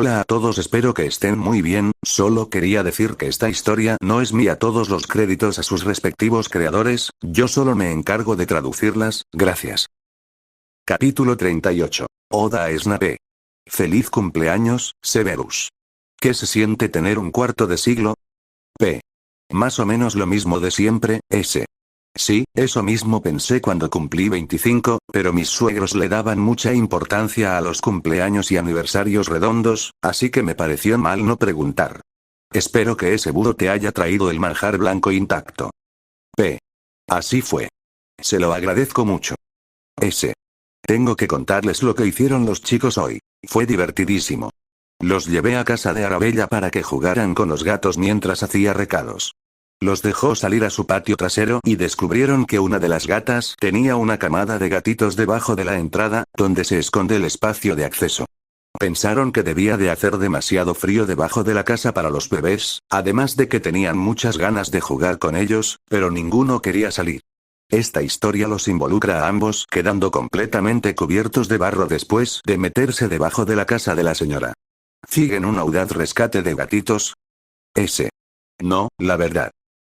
Hola a todos, espero que estén muy bien. Solo quería decir que esta historia no es mía, todos los créditos a sus respectivos creadores, yo solo me encargo de traducirlas, gracias. Capítulo 38. Oda a Snape. Feliz cumpleaños, Severus. ¿Qué se siente tener un cuarto de siglo? P. Más o menos lo mismo de siempre, S. Sí, eso mismo pensé cuando cumplí 25, pero mis suegros le daban mucha importancia a los cumpleaños y aniversarios redondos, así que me pareció mal no preguntar. Espero que ese búho te haya traído el manjar blanco intacto. P. Así fue. Se lo agradezco mucho. S. Tengo que contarles lo que hicieron los chicos hoy. Fue divertidísimo. Los llevé a casa de Arabella para que jugaran con los gatos mientras hacía recados. Los dejó salir a su patio trasero y descubrieron que una de las gatas tenía una camada de gatitos debajo de la entrada, donde se esconde el espacio de acceso. Pensaron que debía de hacer demasiado frío debajo de la casa para los bebés, además de que tenían muchas ganas de jugar con ellos, pero ninguno quería salir. Esta historia los involucra a ambos quedando completamente cubiertos de barro después de meterse debajo de la casa de la señora. ¿Siguen un audaz rescate de gatitos? S. No, la verdad.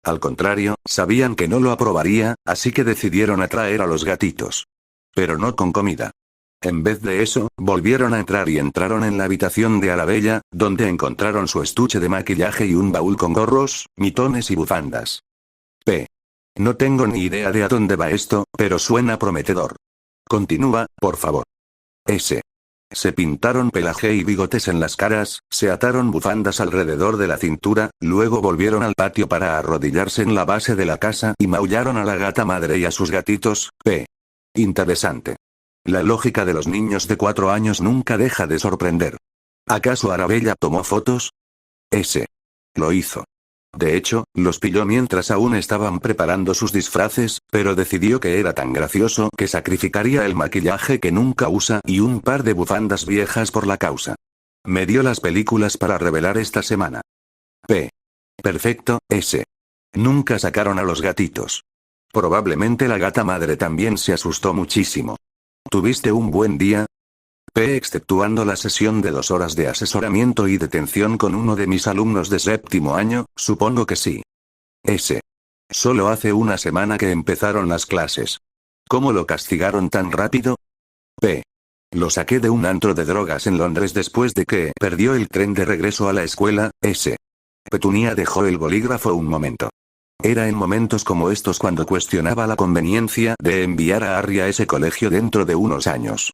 Al contrario, sabían que no lo aprobaría, así que decidieron atraer a los gatitos. Pero no con comida. En vez de eso, volvieron a entrar y entraron en la habitación de Arabella, donde encontraron su estuche de maquillaje y un baúl con gorros, mitones y bufandas. P. No tengo ni idea de a dónde va esto, pero suena prometedor. Continúa, por favor. S. Se pintaron pelaje y bigotes en las caras, se ataron bufandas alrededor de la cintura, luego volvieron al patio para arrodillarse en la base de la casa y maullaron a la gata madre y a sus gatitos. P. Interesante. La lógica de los niños de 4 años nunca deja de sorprender. ¿Acaso Arabella tomó fotos? S. Lo hizo. De hecho, los pilló mientras aún estaban preparando sus disfraces, pero decidió que era tan gracioso que sacrificaría el maquillaje que nunca usa y un par de bufandas viejas por la causa. Me dio las películas para revelar esta semana. P. Perfecto, S. Nunca sacaron a los gatitos. Probablemente la gata madre también se asustó muchísimo. ¿Tuviste un buen día? P. Exceptuando la sesión de 2 horas de asesoramiento y detención con uno de mis alumnos de 7º año, supongo que sí. S. Solo hace una semana que empezaron las clases. ¿Cómo lo castigaron tan rápido? P. Lo saqué de un antro de drogas en Londres después de que perdió el tren de regreso a la escuela. S. Petunia dejó el bolígrafo un momento. Era en momentos como estos cuando cuestionaba la conveniencia de enviar a Harry a ese colegio dentro de unos años.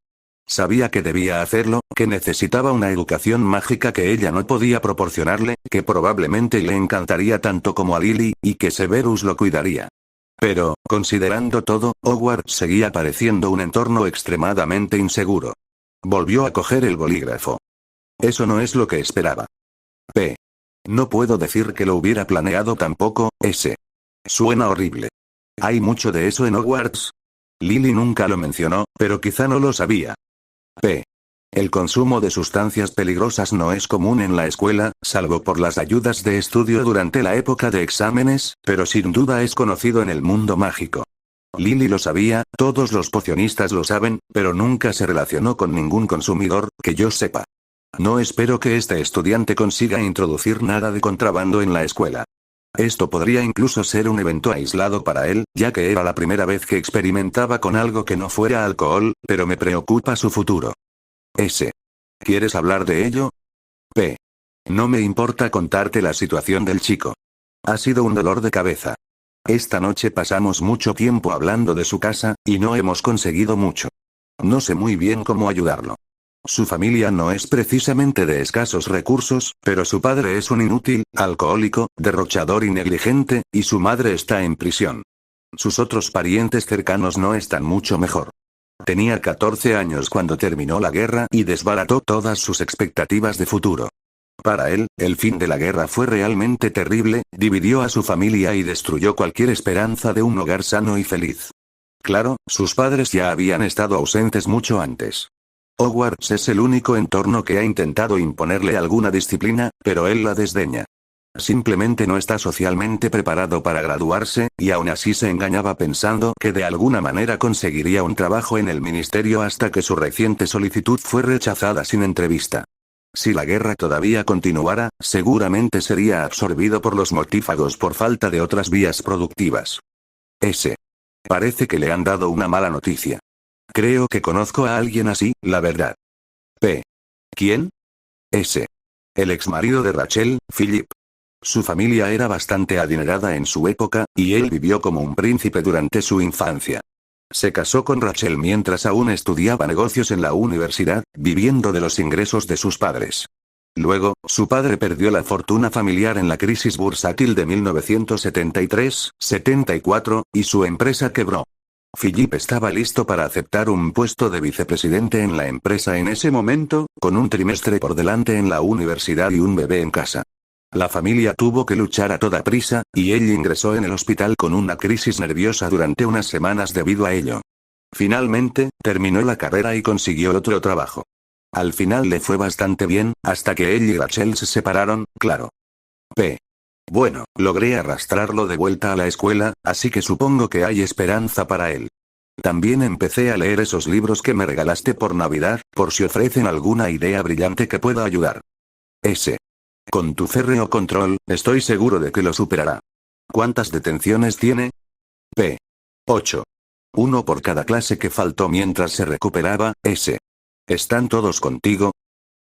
Sabía que debía hacerlo, que necesitaba una educación mágica que ella no podía proporcionarle, que probablemente le encantaría tanto como a Lily, y que Severus lo cuidaría. Pero, considerando todo, Hogwarts seguía pareciendo un entorno extremadamente inseguro. Volvió a coger el bolígrafo. Eso no es lo que esperaba. P. No puedo decir que lo hubiera planeado tampoco, S. Suena horrible. ¿Hay mucho de eso en Hogwarts? Lily nunca lo mencionó, pero quizá no lo sabía. P. El consumo de sustancias peligrosas no es común en la escuela, salvo por las ayudas de estudio durante la época de exámenes, pero sin duda es conocido en el mundo mágico. Lily lo sabía, todos los pocionistas lo saben, pero nunca se relacionó con ningún consumidor, que yo sepa. No espero que este estudiante consiga introducir nada de contrabando en la escuela. Esto podría incluso ser un evento aislado para él, ya que era la primera vez que experimentaba con algo que no fuera alcohol, pero me preocupa su futuro. S. ¿Quieres hablar de ello? P. No me importa contarte la situación del chico. Ha sido un dolor de cabeza. Esta noche pasamos mucho tiempo hablando de su casa, y no hemos conseguido mucho. No sé muy bien cómo ayudarlo. Su familia no es precisamente de escasos recursos, pero su padre es un inútil, alcohólico, derrochador y negligente, y su madre está en prisión. Sus otros parientes cercanos no están mucho mejor. Tenía 14 años cuando terminó la guerra y desbarató todas sus expectativas de futuro. Para él, el fin de la guerra fue realmente terrible, dividió a su familia y destruyó cualquier esperanza de un hogar sano y feliz. Claro, sus padres ya habían estado ausentes mucho antes. Hogwarts es el único entorno que ha intentado imponerle alguna disciplina, pero él la desdeña. Simplemente no está socialmente preparado para graduarse, y aún así se engañaba pensando que de alguna manera conseguiría un trabajo en el ministerio hasta que su reciente solicitud fue rechazada sin entrevista. Si la guerra todavía continuara, seguramente sería absorbido por los mortífagos por falta de otras vías productivas. S. Parece que le han dado una mala noticia. Creo que conozco a alguien así, la verdad. P. ¿Quién? S. El exmarido de Rachel, Philip. Su familia era bastante adinerada en su época, y él vivió como un príncipe durante su infancia. Se casó con Rachel mientras aún estudiaba negocios en la universidad, viviendo de los ingresos de sus padres. Luego, su padre perdió la fortuna familiar en la crisis bursátil de 1973-74, y su empresa quebró. Philip estaba listo para aceptar un puesto de vicepresidente en la empresa en ese momento, con un trimestre por delante en la universidad y un bebé en casa. La familia tuvo que luchar a toda prisa, y él ingresó en el hospital con una crisis nerviosa durante unas semanas debido a ello. Finalmente, terminó la carrera y consiguió otro trabajo. Al final le fue bastante bien, hasta que él y Rachel se separaron, claro. P. Bueno, logré arrastrarlo de vuelta a la escuela, así que supongo que hay esperanza para él. También empecé a leer esos libros que me regalaste por Navidad, por si ofrecen alguna idea brillante que pueda ayudar. S. Con tu férreo control, estoy seguro de que lo superará. ¿Cuántas detenciones tiene? P. 8. Uno por cada clase que faltó mientras se recuperaba. S. ¿Están todos contigo?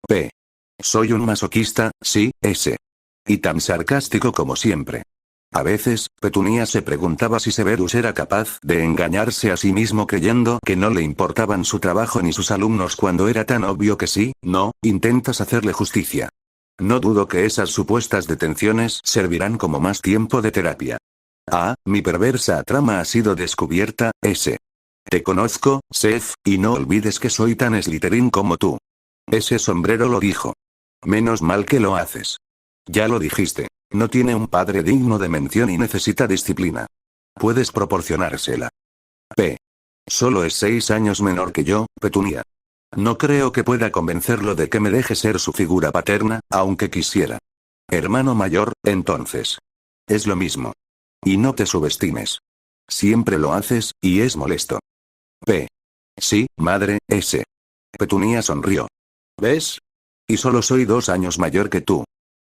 P. Soy un masoquista, sí, S. Y tan sarcástico como siempre. A veces, Petunia se preguntaba si Severus era capaz de engañarse a sí mismo creyendo que no le importaban su trabajo ni sus alumnos cuando era tan obvio que sí, no, intentas hacerle justicia. No dudo que esas supuestas detenciones servirán como más tiempo de terapia. Ah, mi perversa trama ha sido descubierta, S. Te conozco, Seth, y no olvides que soy tan Slytherin como tú. Ese sombrero lo dijo. Menos mal que lo haces. Ya lo dijiste. No tiene un padre digno de mención y necesita disciplina. Puedes proporcionársela. P. Solo es 6 años menor que yo, Petunia. No creo que pueda convencerlo de que me deje ser su figura paterna, aunque quisiera. Hermano mayor, entonces. Es lo mismo. Y no te subestimes. Siempre lo haces, y es molesto. P. Sí, madre, S. Petunia sonrió. ¿Ves? Y solo soy 2 años mayor que tú.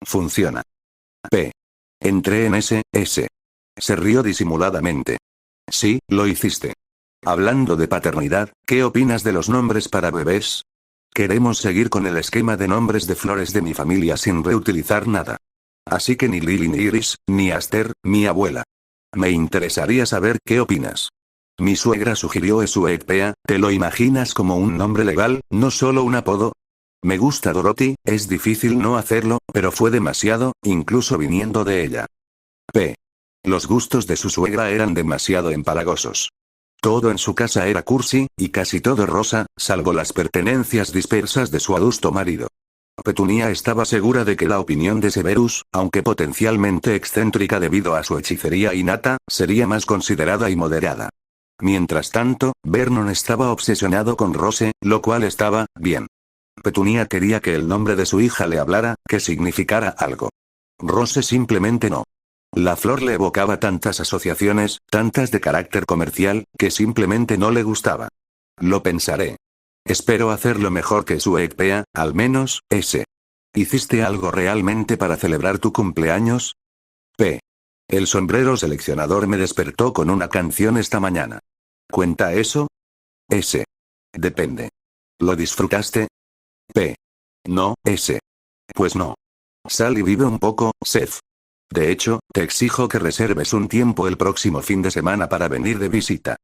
Funciona. P. Entré en S. Se rió disimuladamente. Sí, lo hiciste. Hablando de paternidad, ¿qué opinas de los nombres para bebés? Queremos seguir con el esquema de nombres de flores de mi familia sin reutilizar nada. Así que ni Lily ni Iris, ni Aster, mi abuela. Me interesaría saber qué opinas. Mi suegra sugirió Esuekpea, ¿te lo imaginas como un nombre legal, no solo un apodo? Me gusta Dorothy, es difícil no hacerlo, pero fue demasiado, incluso viniendo de ella. P. Los gustos de su suegra eran demasiado empalagosos. Todo en su casa era cursi, y casi todo rosa, salvo las pertenencias dispersas de su adusto marido. Petunia estaba segura de que la opinión de Severus, aunque potencialmente excéntrica debido a su hechicería innata, sería más considerada y moderada. Mientras tanto, Vernon estaba obsesionado con Rose, lo cual estaba bien. Petunia quería que el nombre de su hija le hablara, que significara algo. Rose simplemente no. La flor le evocaba tantas asociaciones, tantas de carácter comercial, que simplemente no le gustaba. Lo pensaré. Espero hacerlo mejor que Esuekpea, al menos, S. ¿Hiciste algo realmente para celebrar tu cumpleaños? P. El sombrero seleccionador me despertó con una canción esta mañana. ¿Cuenta eso? S. Depende. ¿Lo disfrutaste? P. No, S. Pues no. Sal y vive un poco, Seth. De hecho, te exijo que reserves un tiempo el próximo fin de semana para venir de visita.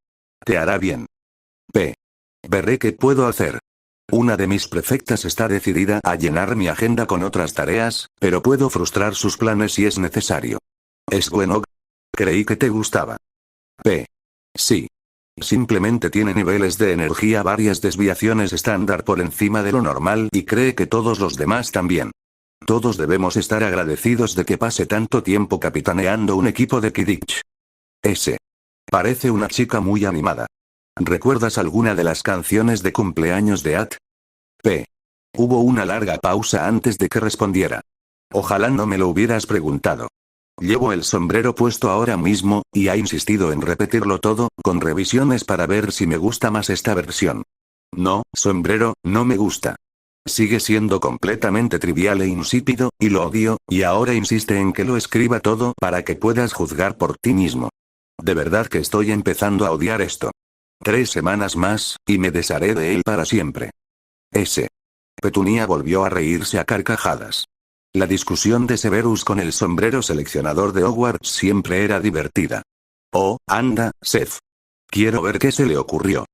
Te hará bien. P. Veré qué puedo hacer. Una de mis prefectas está decidida a llenar mi agenda con otras tareas, pero puedo frustrar sus planes si es necesario. ¿Es bueno? Creí que te gustaba. P. Sí. Simplemente tiene niveles de energía varias desviaciones estándar por encima de lo normal y cree que todos los demás también. Todos debemos estar agradecidos de que pase tanto tiempo capitaneando un equipo de Quidditch. S. Parece una chica muy animada. ¿Recuerdas alguna de las canciones de cumpleaños de At? P. Hubo una larga pausa antes de que respondiera. Ojalá no me lo hubieras preguntado. Llevo el sombrero puesto ahora mismo, y ha insistido en repetirlo todo, con revisiones para ver si me gusta más esta versión. No, sombrero, no me gusta. Sigue siendo completamente trivial e insípido, y lo odio, y ahora insiste en que lo escriba todo para que puedas juzgar por ti mismo. De verdad que estoy empezando a odiar esto. 3 semanas más, y me desharé de él para siempre. S. Petunia volvió a reírse a carcajadas. La discusión de Severus con el sombrero seleccionador de Hogwarts siempre era divertida. Oh, anda, Seth. Quiero ver qué se le ocurrió.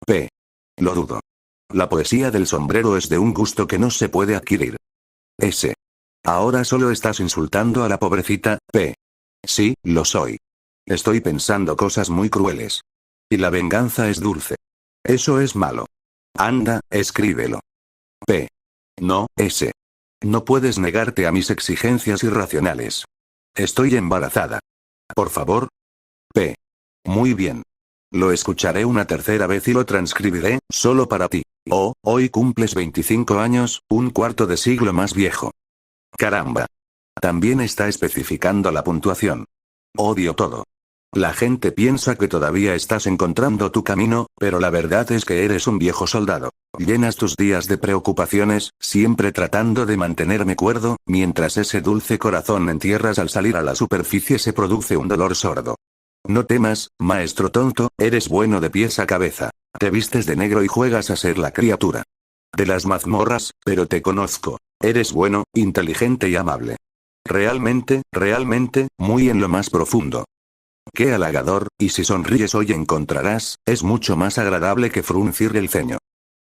P. Lo dudo. La poesía del sombrero es de un gusto que no se puede adquirir. S. Ahora solo estás insultando a la pobrecita, P. Sí, lo soy. Estoy pensando cosas muy crueles. Y la venganza es dulce. Eso es malo. Anda, escríbelo. P. No, S. No puedes negarte a mis exigencias irracionales. Estoy embarazada. Por favor. P. Muy bien. Lo escucharé una tercera vez y lo transcribiré, solo para ti. Oh, hoy cumples 25 años, un cuarto de siglo más viejo. Caramba. También está especificando la puntuación. Odio todo. La gente piensa que todavía estás encontrando tu camino, pero la verdad es que eres un viejo soldado. Llenas tus días de preocupaciones, siempre tratando de mantenerme cuerdo, mientras ese dulce corazón entierras al salir a la superficie se produce un dolor sordo. No temas, maestro tonto, eres bueno de pies a cabeza. Te vistes de negro y juegas a ser la criatura de las mazmorras, pero te conozco. Eres bueno, inteligente y amable. Realmente, muy en lo más profundo. Qué halagador, y si sonríes hoy encontrarás, es mucho más agradable que fruncir el ceño.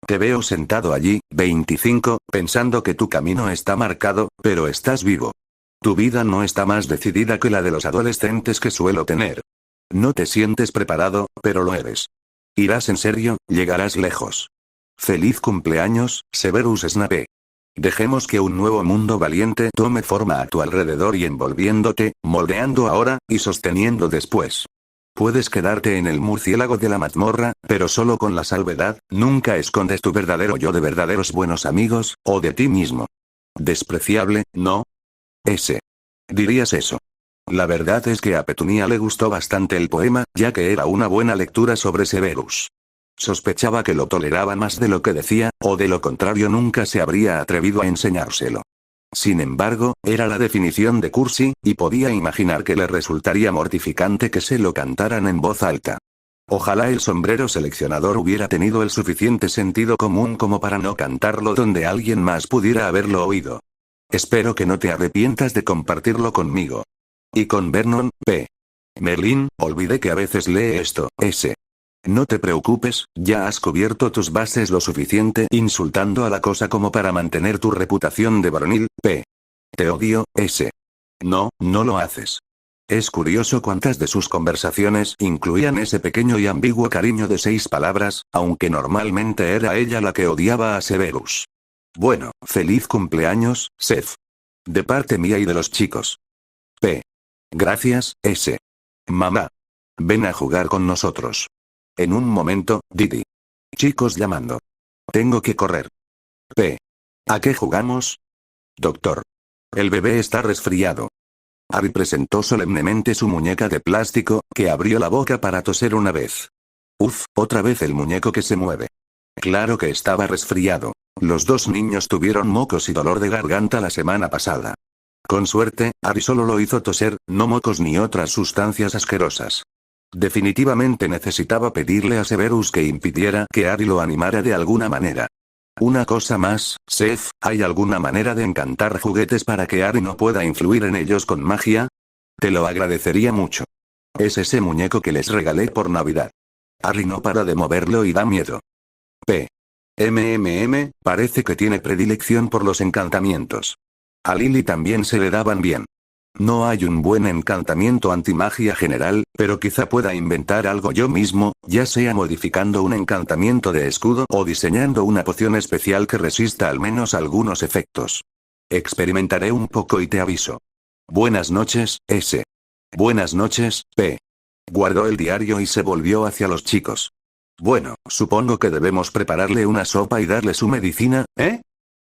Te veo sentado allí, 25, pensando que tu camino está marcado, pero estás vivo. Tu vida no está más decidida que la de los adolescentes que suelo tener. No te sientes preparado, pero lo eres. Irás en serio, llegarás lejos. Feliz cumpleaños, Severus Snape. Dejemos que un nuevo mundo valiente tome forma a tu alrededor y envolviéndote, moldeando ahora, y sosteniendo después. Puedes quedarte en el murciélago de la mazmorra, pero solo con la salvedad, nunca escondes tu verdadero yo de verdaderos buenos amigos, o de ti mismo. Despreciable, ¿no? S. Dirías eso. La verdad es que a Petunia le gustó bastante el poema, ya que era una buena lectura sobre Severus. Sospechaba que lo toleraba más de lo que decía, o de lo contrario nunca se habría atrevido a enseñárselo. Sin embargo, era la definición de cursi, y podía imaginar que le resultaría mortificante que se lo cantaran en voz alta. Ojalá el sombrero seleccionador hubiera tenido el suficiente sentido común como para no cantarlo donde alguien más pudiera haberlo oído. Espero que no te arrepientas de compartirlo conmigo. Y con Vernon, P. Merlín, olvidé que a veces lee esto, S. No te preocupes, ya has cubierto tus bases lo suficiente insultando a la cosa como para mantener tu reputación de varonil, P. Te odio, S. No, no lo haces. Es curioso cuántas de sus conversaciones incluían ese pequeño y ambiguo cariño de 6 palabras, aunque normalmente era ella la que odiaba a Severus. Bueno, feliz cumpleaños, Seth. De parte mía y de los chicos. P. Gracias, S. Mamá. Ven a jugar con nosotros. En un momento, Didi. Chicos llamando. Tengo que correr. P. ¿A qué jugamos? Doctor. El bebé está resfriado. Harry presentó solemnemente su muñeca de plástico, que abrió la boca para toser una vez. Uf, otra vez el muñeco que se mueve. Claro que estaba resfriado. Los 2 niños tuvieron mocos y dolor de garganta la semana pasada. Con suerte, Harry solo lo hizo toser, no mocos ni otras sustancias asquerosas. Definitivamente necesitaba pedirle a Severus que impidiera que Harry lo animara de alguna manera. Una cosa más, Seth, ¿hay alguna manera de encantar juguetes para que Harry no pueda influir en ellos con magia? Te lo agradecería mucho. Es ese muñeco que les regalé por Navidad. Harry no para de moverlo y da miedo. P. Parece que tiene predilección por los encantamientos. A Lily también se le daban bien. No hay un buen encantamiento antimagia general, pero quizá pueda inventar algo yo mismo, ya sea modificando un encantamiento de escudo o diseñando una poción especial que resista al menos algunos efectos. Experimentaré un poco y te aviso. Buenas noches, S. Buenas noches, P. Guardó el diario y se volvió hacia los chicos. Bueno, supongo que debemos prepararle una sopa y darle su medicina, ¿eh?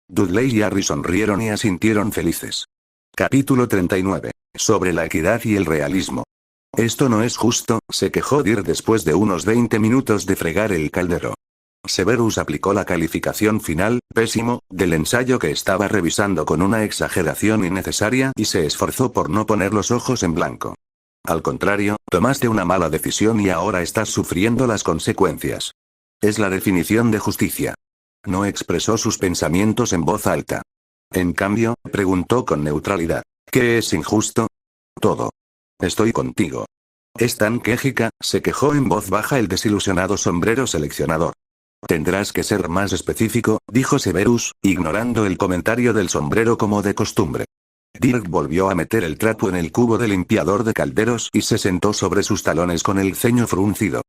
Dudley y Harry sonrieron y asintieron felices. Capítulo 39. Sobre la equidad y el realismo. Esto no es justo, se quejó Dear después de unos 20 minutos de fregar el caldero. Severus aplicó la calificación final, pésimo, del ensayo que estaba revisando con una exageración innecesaria y se esforzó por no poner los ojos en blanco. Al contrario, tomaste una mala decisión y ahora estás sufriendo las consecuencias. Es la definición de justicia. No expresó sus pensamientos en voz alta. En cambio, preguntó con neutralidad. ¿Qué es injusto? Todo. Estoy contigo. Es tan quejica, se quejó en voz baja el desilusionado sombrero seleccionador. Tendrás que ser más específico, dijo Severus, ignorando el comentario del sombrero como de costumbre. Dirk volvió a meter el trapo en el cubo de limpiador de calderos y se sentó sobre sus talones con el ceño fruncido.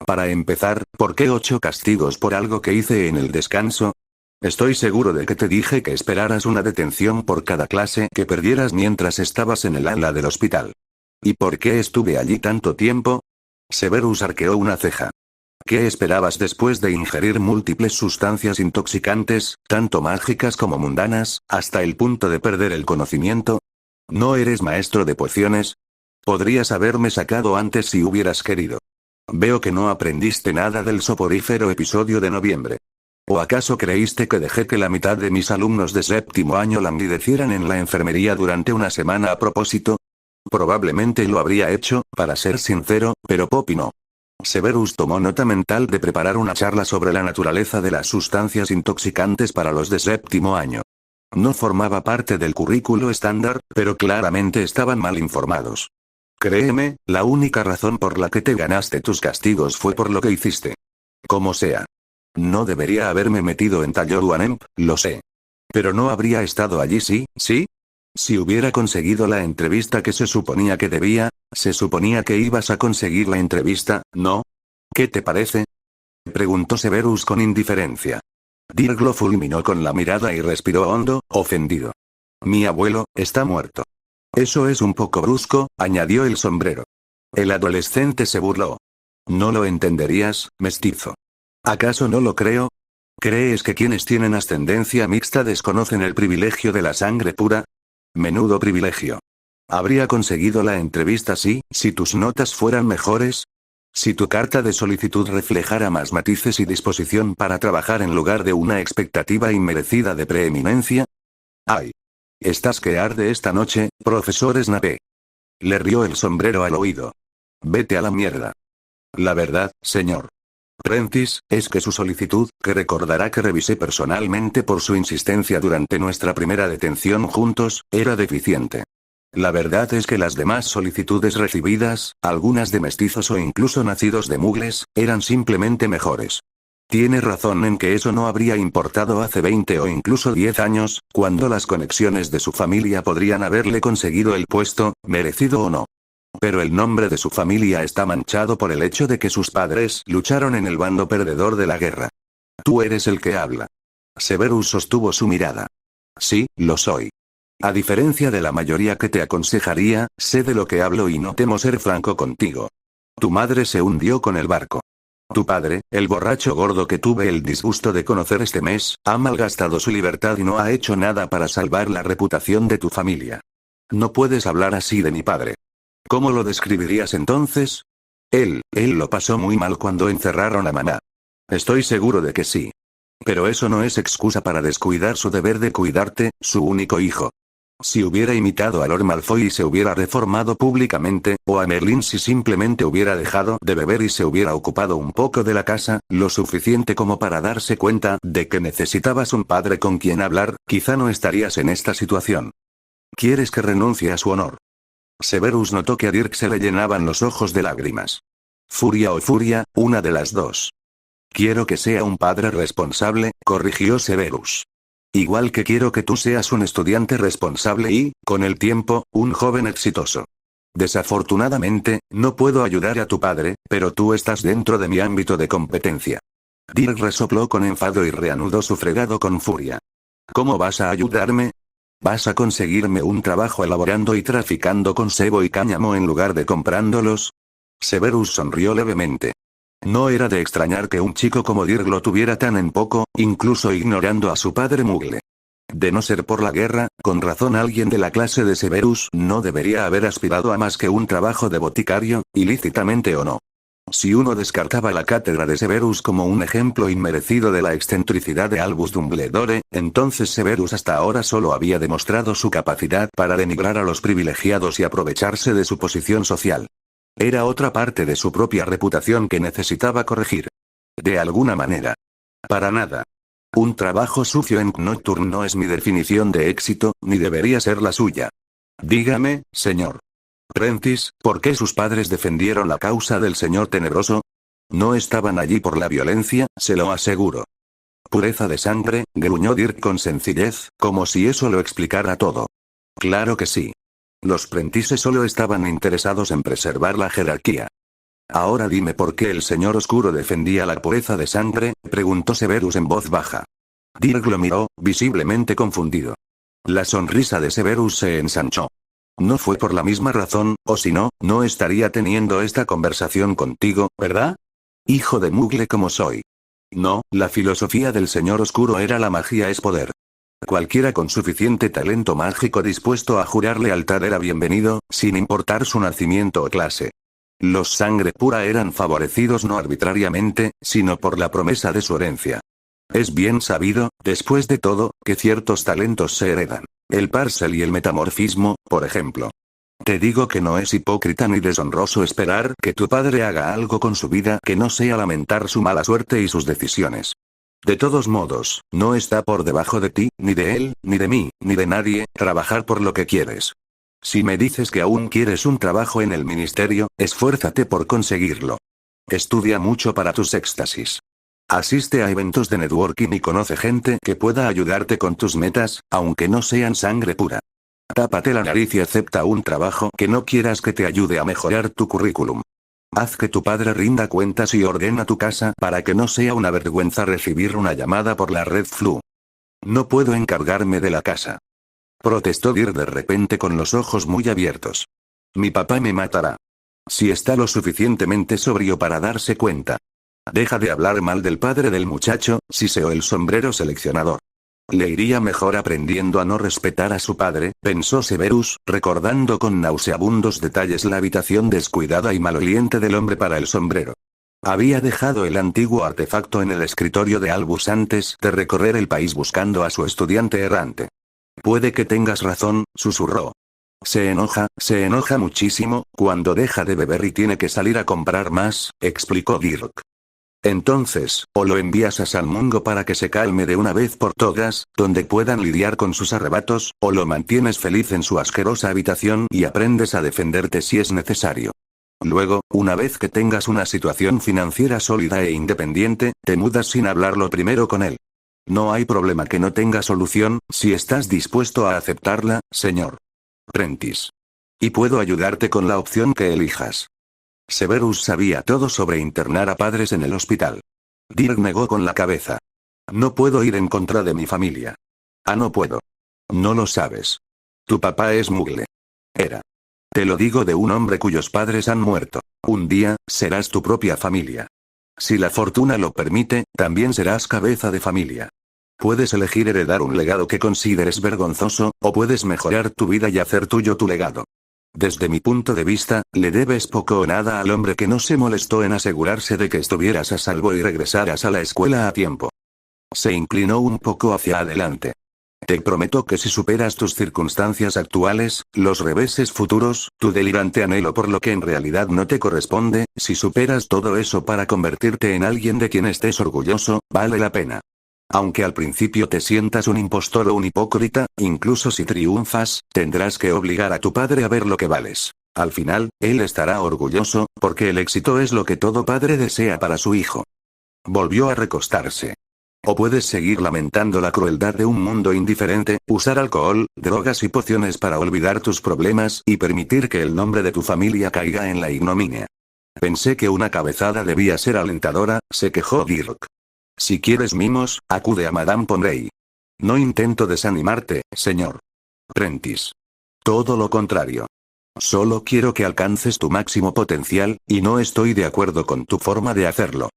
Para empezar, ¿por qué 8 castigos por algo que hice en el descanso? Estoy seguro de que te dije que esperaras una detención por cada clase que perdieras mientras estabas en el ala del hospital. ¿Y por qué estuve allí tanto tiempo? Severus arqueó una ceja. ¿Qué esperabas después de ingerir múltiples sustancias intoxicantes, tanto mágicas como mundanas, hasta el punto de perder el conocimiento? ¿No eres maestro de pociones? Podrías haberme sacado antes si hubieras querido. Veo que no aprendiste nada del soporífero episodio de noviembre. ¿O acaso creíste que dejé que la mitad de mis alumnos de séptimo año languidecieran en la enfermería durante una semana a propósito? Probablemente lo habría hecho, para ser sincero, pero Poppy no. Severus tomó nota mental de preparar una charla sobre la naturaleza de las sustancias intoxicantes para los de séptimo año. No formaba parte del currículo estándar, pero claramente estaban mal informados. Créeme, la única razón por la que te ganaste tus castigos fue por lo que hiciste. Como sea. No debería haberme metido en Tallowanemp, lo sé. Pero no habría estado allí ¿sí? Si hubiera conseguido la entrevista que se suponía que debía, se suponía que ibas a conseguir la entrevista, ¿no? ¿Qué te parece? Preguntó Severus con indiferencia. Dirk lo fulminó con la mirada y respiró hondo, ofendido. Mi abuelo, está muerto. Eso es un poco brusco, añadió el sombrero. El adolescente se burló. No lo entenderías, mestizo. ¿Acaso no lo creo? ¿Crees que quienes tienen ascendencia mixta desconocen el privilegio de la sangre pura? Menudo privilegio. ¿Habría conseguido la entrevista si tus notas fueran mejores? Si tu carta de solicitud reflejara más matices y disposición para trabajar en lugar de una expectativa inmerecida de preeminencia. ¡Ay! Estás que arde esta noche, profesor Snape. Le rió el sombrero al oído. Vete a la mierda. La verdad, señor Prentice, es que su solicitud, que recordará que revisé personalmente por su insistencia durante nuestra primera detención juntos, era deficiente. La verdad es que las demás solicitudes recibidas, algunas de mestizos o incluso nacidos de mugles, eran simplemente mejores. Tiene razón en que eso no habría importado hace 20 o incluso 10 años, cuando las conexiones de su familia podrían haberle conseguido el puesto, merecido o no. Pero el nombre de su familia está manchado por el hecho de que sus padres lucharon en el bando perdedor de la guerra. Tú eres el que habla. Severus sostuvo su mirada. Sí, lo soy. A diferencia de la mayoría que te aconsejaría, sé de lo que hablo y no temo ser franco contigo. Tu madre se hundió con el barco. Tu padre, el borracho gordo que tuve el disgusto de conocer este mes, ha malgastado su libertad y no ha hecho nada para salvar la reputación de tu familia. No puedes hablar así de mi padre. ¿Cómo lo describirías entonces? Él lo pasó muy mal cuando encerraron a mamá. Estoy seguro de que sí. Pero eso no es excusa para descuidar su deber de cuidarte, su único hijo. Si hubiera imitado a Lord Malfoy y se hubiera reformado públicamente, o a Merlin si simplemente hubiera dejado de beber y se hubiera ocupado un poco de la casa, lo suficiente como para darse cuenta de que necesitabas un padre con quien hablar, quizá no estarías en esta situación. ¿Quieres que renuncie a su honor? Severus notó que a Dirk se le llenaban los ojos de lágrimas. Furia o furia, una de las dos. Quiero que sea un padre responsable, corrigió Severus. Igual que quiero que tú seas un estudiante responsable y, con el tiempo, un joven exitoso. Desafortunadamente, no puedo ayudar a tu padre, pero tú estás dentro de mi ámbito de competencia. Dirk resopló con enfado y reanudó su fregado con furia. ¿Cómo vas a ayudarme? ¿Vas a conseguirme un trabajo elaborando y traficando con sebo y cáñamo en lugar de comprándolos? Severus sonrió levemente. No era de extrañar que un chico como Dirk lo tuviera tan en poco, incluso ignorando a su padre mugle. De no ser por la guerra, con razón alguien de la clase de Severus no debería haber aspirado a más que un trabajo de boticario, ilícitamente o no. Si uno descartaba la cátedra de Severus como un ejemplo inmerecido de la excentricidad de Albus Dumbledore, entonces Severus hasta ahora solo había demostrado su capacidad para denigrar a los privilegiados y aprovecharse de su posición social. Era otra parte de su propia reputación que necesitaba corregir. De alguna manera. Para nada. Un trabajo sucio en Nocturne no es mi definición de éxito, ni debería ser la suya. Dígame, señor Prentice, ¿por qué sus padres defendieron la causa del señor Tenebroso? No estaban allí por la violencia, se lo aseguro. Pureza de sangre, gruñó Dirk con sencillez, como si eso lo explicara todo. Claro que sí. Los Prentice solo estaban interesados en preservar la jerarquía. Ahora dime por qué el señor Oscuro defendía la pureza de sangre, preguntó Severus en voz baja. Dirk lo miró, visiblemente confundido. La sonrisa de Severus se ensanchó. No fue por la misma razón, o si no, no estaría teniendo esta conversación contigo, ¿verdad? Hijo de Mugle como soy. No, la filosofía del señor Oscuro era la magia es poder. Cualquiera con suficiente talento mágico dispuesto a jurar lealtad era bienvenido, sin importar su nacimiento o clase. Los sangre pura eran favorecidos no arbitrariamente, sino por la promesa de su herencia. Es bien sabido, después de todo, que ciertos talentos se heredan. El parcel y el metamorfismo, por ejemplo. Te digo que no es hipócrita ni deshonroso esperar que tu padre haga algo con su vida que no sea lamentar su mala suerte y sus decisiones. De todos modos, no está por debajo de ti, ni de él, ni de mí, ni de nadie, trabajar por lo que quieres. Si me dices que aún quieres un trabajo en el ministerio, esfuérzate por conseguirlo. Estudia mucho para tus éxtasis. Asiste a eventos de networking y conoce gente que pueda ayudarte con tus metas, aunque no sean sangre pura. Tápate la nariz y acepta un trabajo que no quieras que te ayude a mejorar tu currículum. Haz que tu padre rinda cuentas y ordena tu casa para que no sea una vergüenza recibir una llamada por la red Flu. No puedo encargarme de la casa. Protestó Dirk de repente con los ojos muy abiertos. Mi papá me matará. Si está lo suficientemente sobrio para darse cuenta. Deja de hablar mal del padre del muchacho, siseó el sombrero seleccionador. Le iría mejor aprendiendo a no respetar a su padre, pensó Severus, recordando con nauseabundos detalles la habitación descuidada y maloliente del hombre para el sombrero. Había dejado el antiguo artefacto en el escritorio de Albus antes de recorrer el país buscando a su estudiante errante. Puede que tengas razón, susurró. Se enoja muchísimo, cuando deja de beber y tiene que salir a comprar más, explicó Dirk. Entonces, o lo envías a Salmungo para que se calme de una vez por todas, donde puedan lidiar con sus arrebatos, o lo mantienes feliz en su asquerosa habitación y aprendes a defenderte si es necesario. Luego, una vez que tengas una situación financiera sólida e independiente, te mudas sin hablarlo primero con él. No hay problema que no tenga solución, si estás dispuesto a aceptarla, señor Prentice. Y puedo ayudarte con la opción que elijas. Severus sabía todo sobre internar a padres en el hospital. Dirk negó con la cabeza. No puedo ir en contra de mi familia. No puedo. No lo sabes. Tu papá es Mugle. Era. Te lo digo de un hombre cuyos padres han muerto. Un día, serás tu propia familia. Si la fortuna lo permite, también serás cabeza de familia. Puedes elegir heredar un legado que consideres vergonzoso, o puedes mejorar tu vida y hacer tuyo tu legado. Desde mi punto de vista, le debes poco o nada al hombre que no se molestó en asegurarse de que estuvieras a salvo y regresaras a la escuela a tiempo. Se inclinó un poco hacia adelante. Te prometo que si superas tus circunstancias actuales, los reveses futuros, tu delirante anhelo por lo que en realidad no te corresponde, si superas todo eso para convertirte en alguien de quien estés orgulloso, vale la pena. Aunque al principio te sientas un impostor o un hipócrita, incluso si triunfas, tendrás que obligar a tu padre a ver lo que vales. Al final, él estará orgulloso, porque el éxito es lo que todo padre desea para su hijo. Volvió a recostarse. O puedes seguir lamentando la crueldad de un mundo indiferente, usar alcohol, drogas y pociones para olvidar tus problemas y permitir que el nombre de tu familia caiga en la ignominia. Pensé que una cabezada debía ser alentadora, se quejó Dirk. Si quieres mimos, acude a Madame Pomfrey. No intento desanimarte, señor Prentice. Todo lo contrario. Solo quiero que alcances tu máximo potencial, y no estoy de acuerdo con tu forma de hacerlo.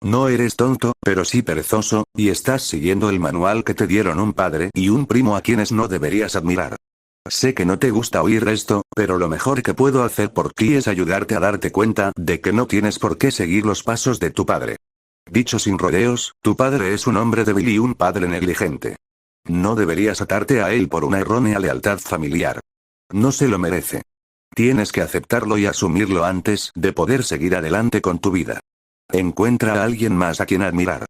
No eres tonto, pero sí perezoso, y estás siguiendo el manual que te dieron un padre y un primo a quienes no deberías admirar. Sé que no te gusta oír esto, pero lo mejor que puedo hacer por ti es ayudarte a darte cuenta de que no tienes por qué seguir los pasos de tu padre. Dicho sin rodeos, tu padre es un hombre débil y un padre negligente. No deberías atarte a él por una errónea lealtad familiar. No se lo merece. Tienes que aceptarlo y asumirlo antes de poder seguir adelante con tu vida. Encuentra a alguien más a quien admirar.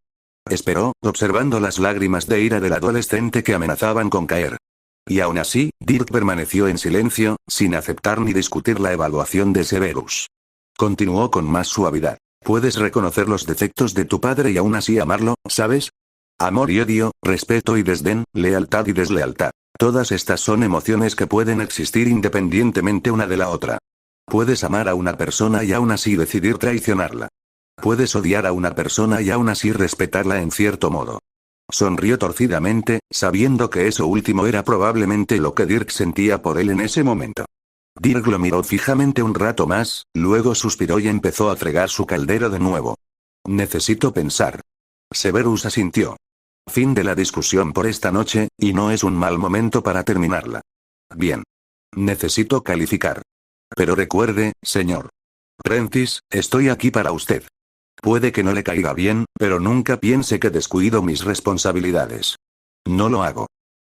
Esperó, observando las lágrimas de ira del adolescente que amenazaban con caer. Y aún así, Dirk permaneció en silencio, sin aceptar ni discutir la evaluación de Severus. Continuó con más suavidad. Puedes reconocer los defectos de tu padre y aún así amarlo, ¿sabes? Amor y odio, respeto y desdén, lealtad y deslealtad. Todas estas son emociones que pueden existir independientemente una de la otra. Puedes amar a una persona y aún así decidir traicionarla. Puedes odiar a una persona y aún así respetarla en cierto modo. Sonrió torcidamente, sabiendo que eso último era probablemente lo que Dirk sentía por él en ese momento. Dirk lo miró fijamente un rato más, luego suspiró y empezó a fregar su caldero de nuevo. Necesito pensar. Severus asintió. Fin de la discusión por esta noche, y no es un mal momento para terminarla. Bien. Necesito calificar. Pero recuerde, señor Prentice, estoy aquí para usted. Puede que no le caiga bien, pero nunca piense que descuido mis responsabilidades. No lo hago.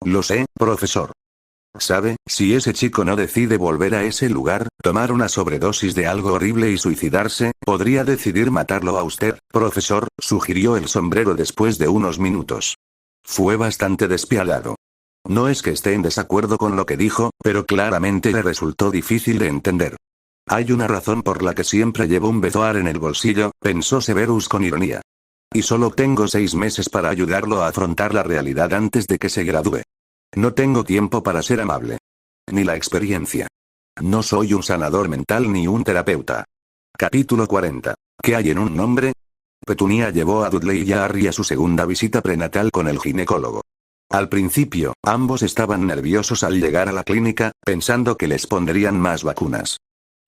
Lo sé, profesor. ¿Sabe? Si ese chico no decide volver a ese lugar, tomar una sobredosis de algo horrible y suicidarse, podría decidir matarlo a usted, profesor, sugirió el sombrero después de unos minutos. Fue bastante despiadado. No es que esté en desacuerdo con lo que dijo, pero claramente le resultó difícil de entender. Hay una razón por la que siempre llevo un bezoar en el bolsillo, pensó Severus con ironía. Y solo tengo 6 meses para ayudarlo a afrontar la realidad antes de que se gradúe. No tengo tiempo para ser amable. Ni la experiencia. No soy un sanador mental ni un terapeuta. Capítulo 40. ¿Qué hay en un nombre? Petunia llevó a Dudley y a Harry a su segunda visita prenatal con el ginecólogo. Al principio, ambos estaban nerviosos al llegar a la clínica, pensando que les pondrían más vacunas.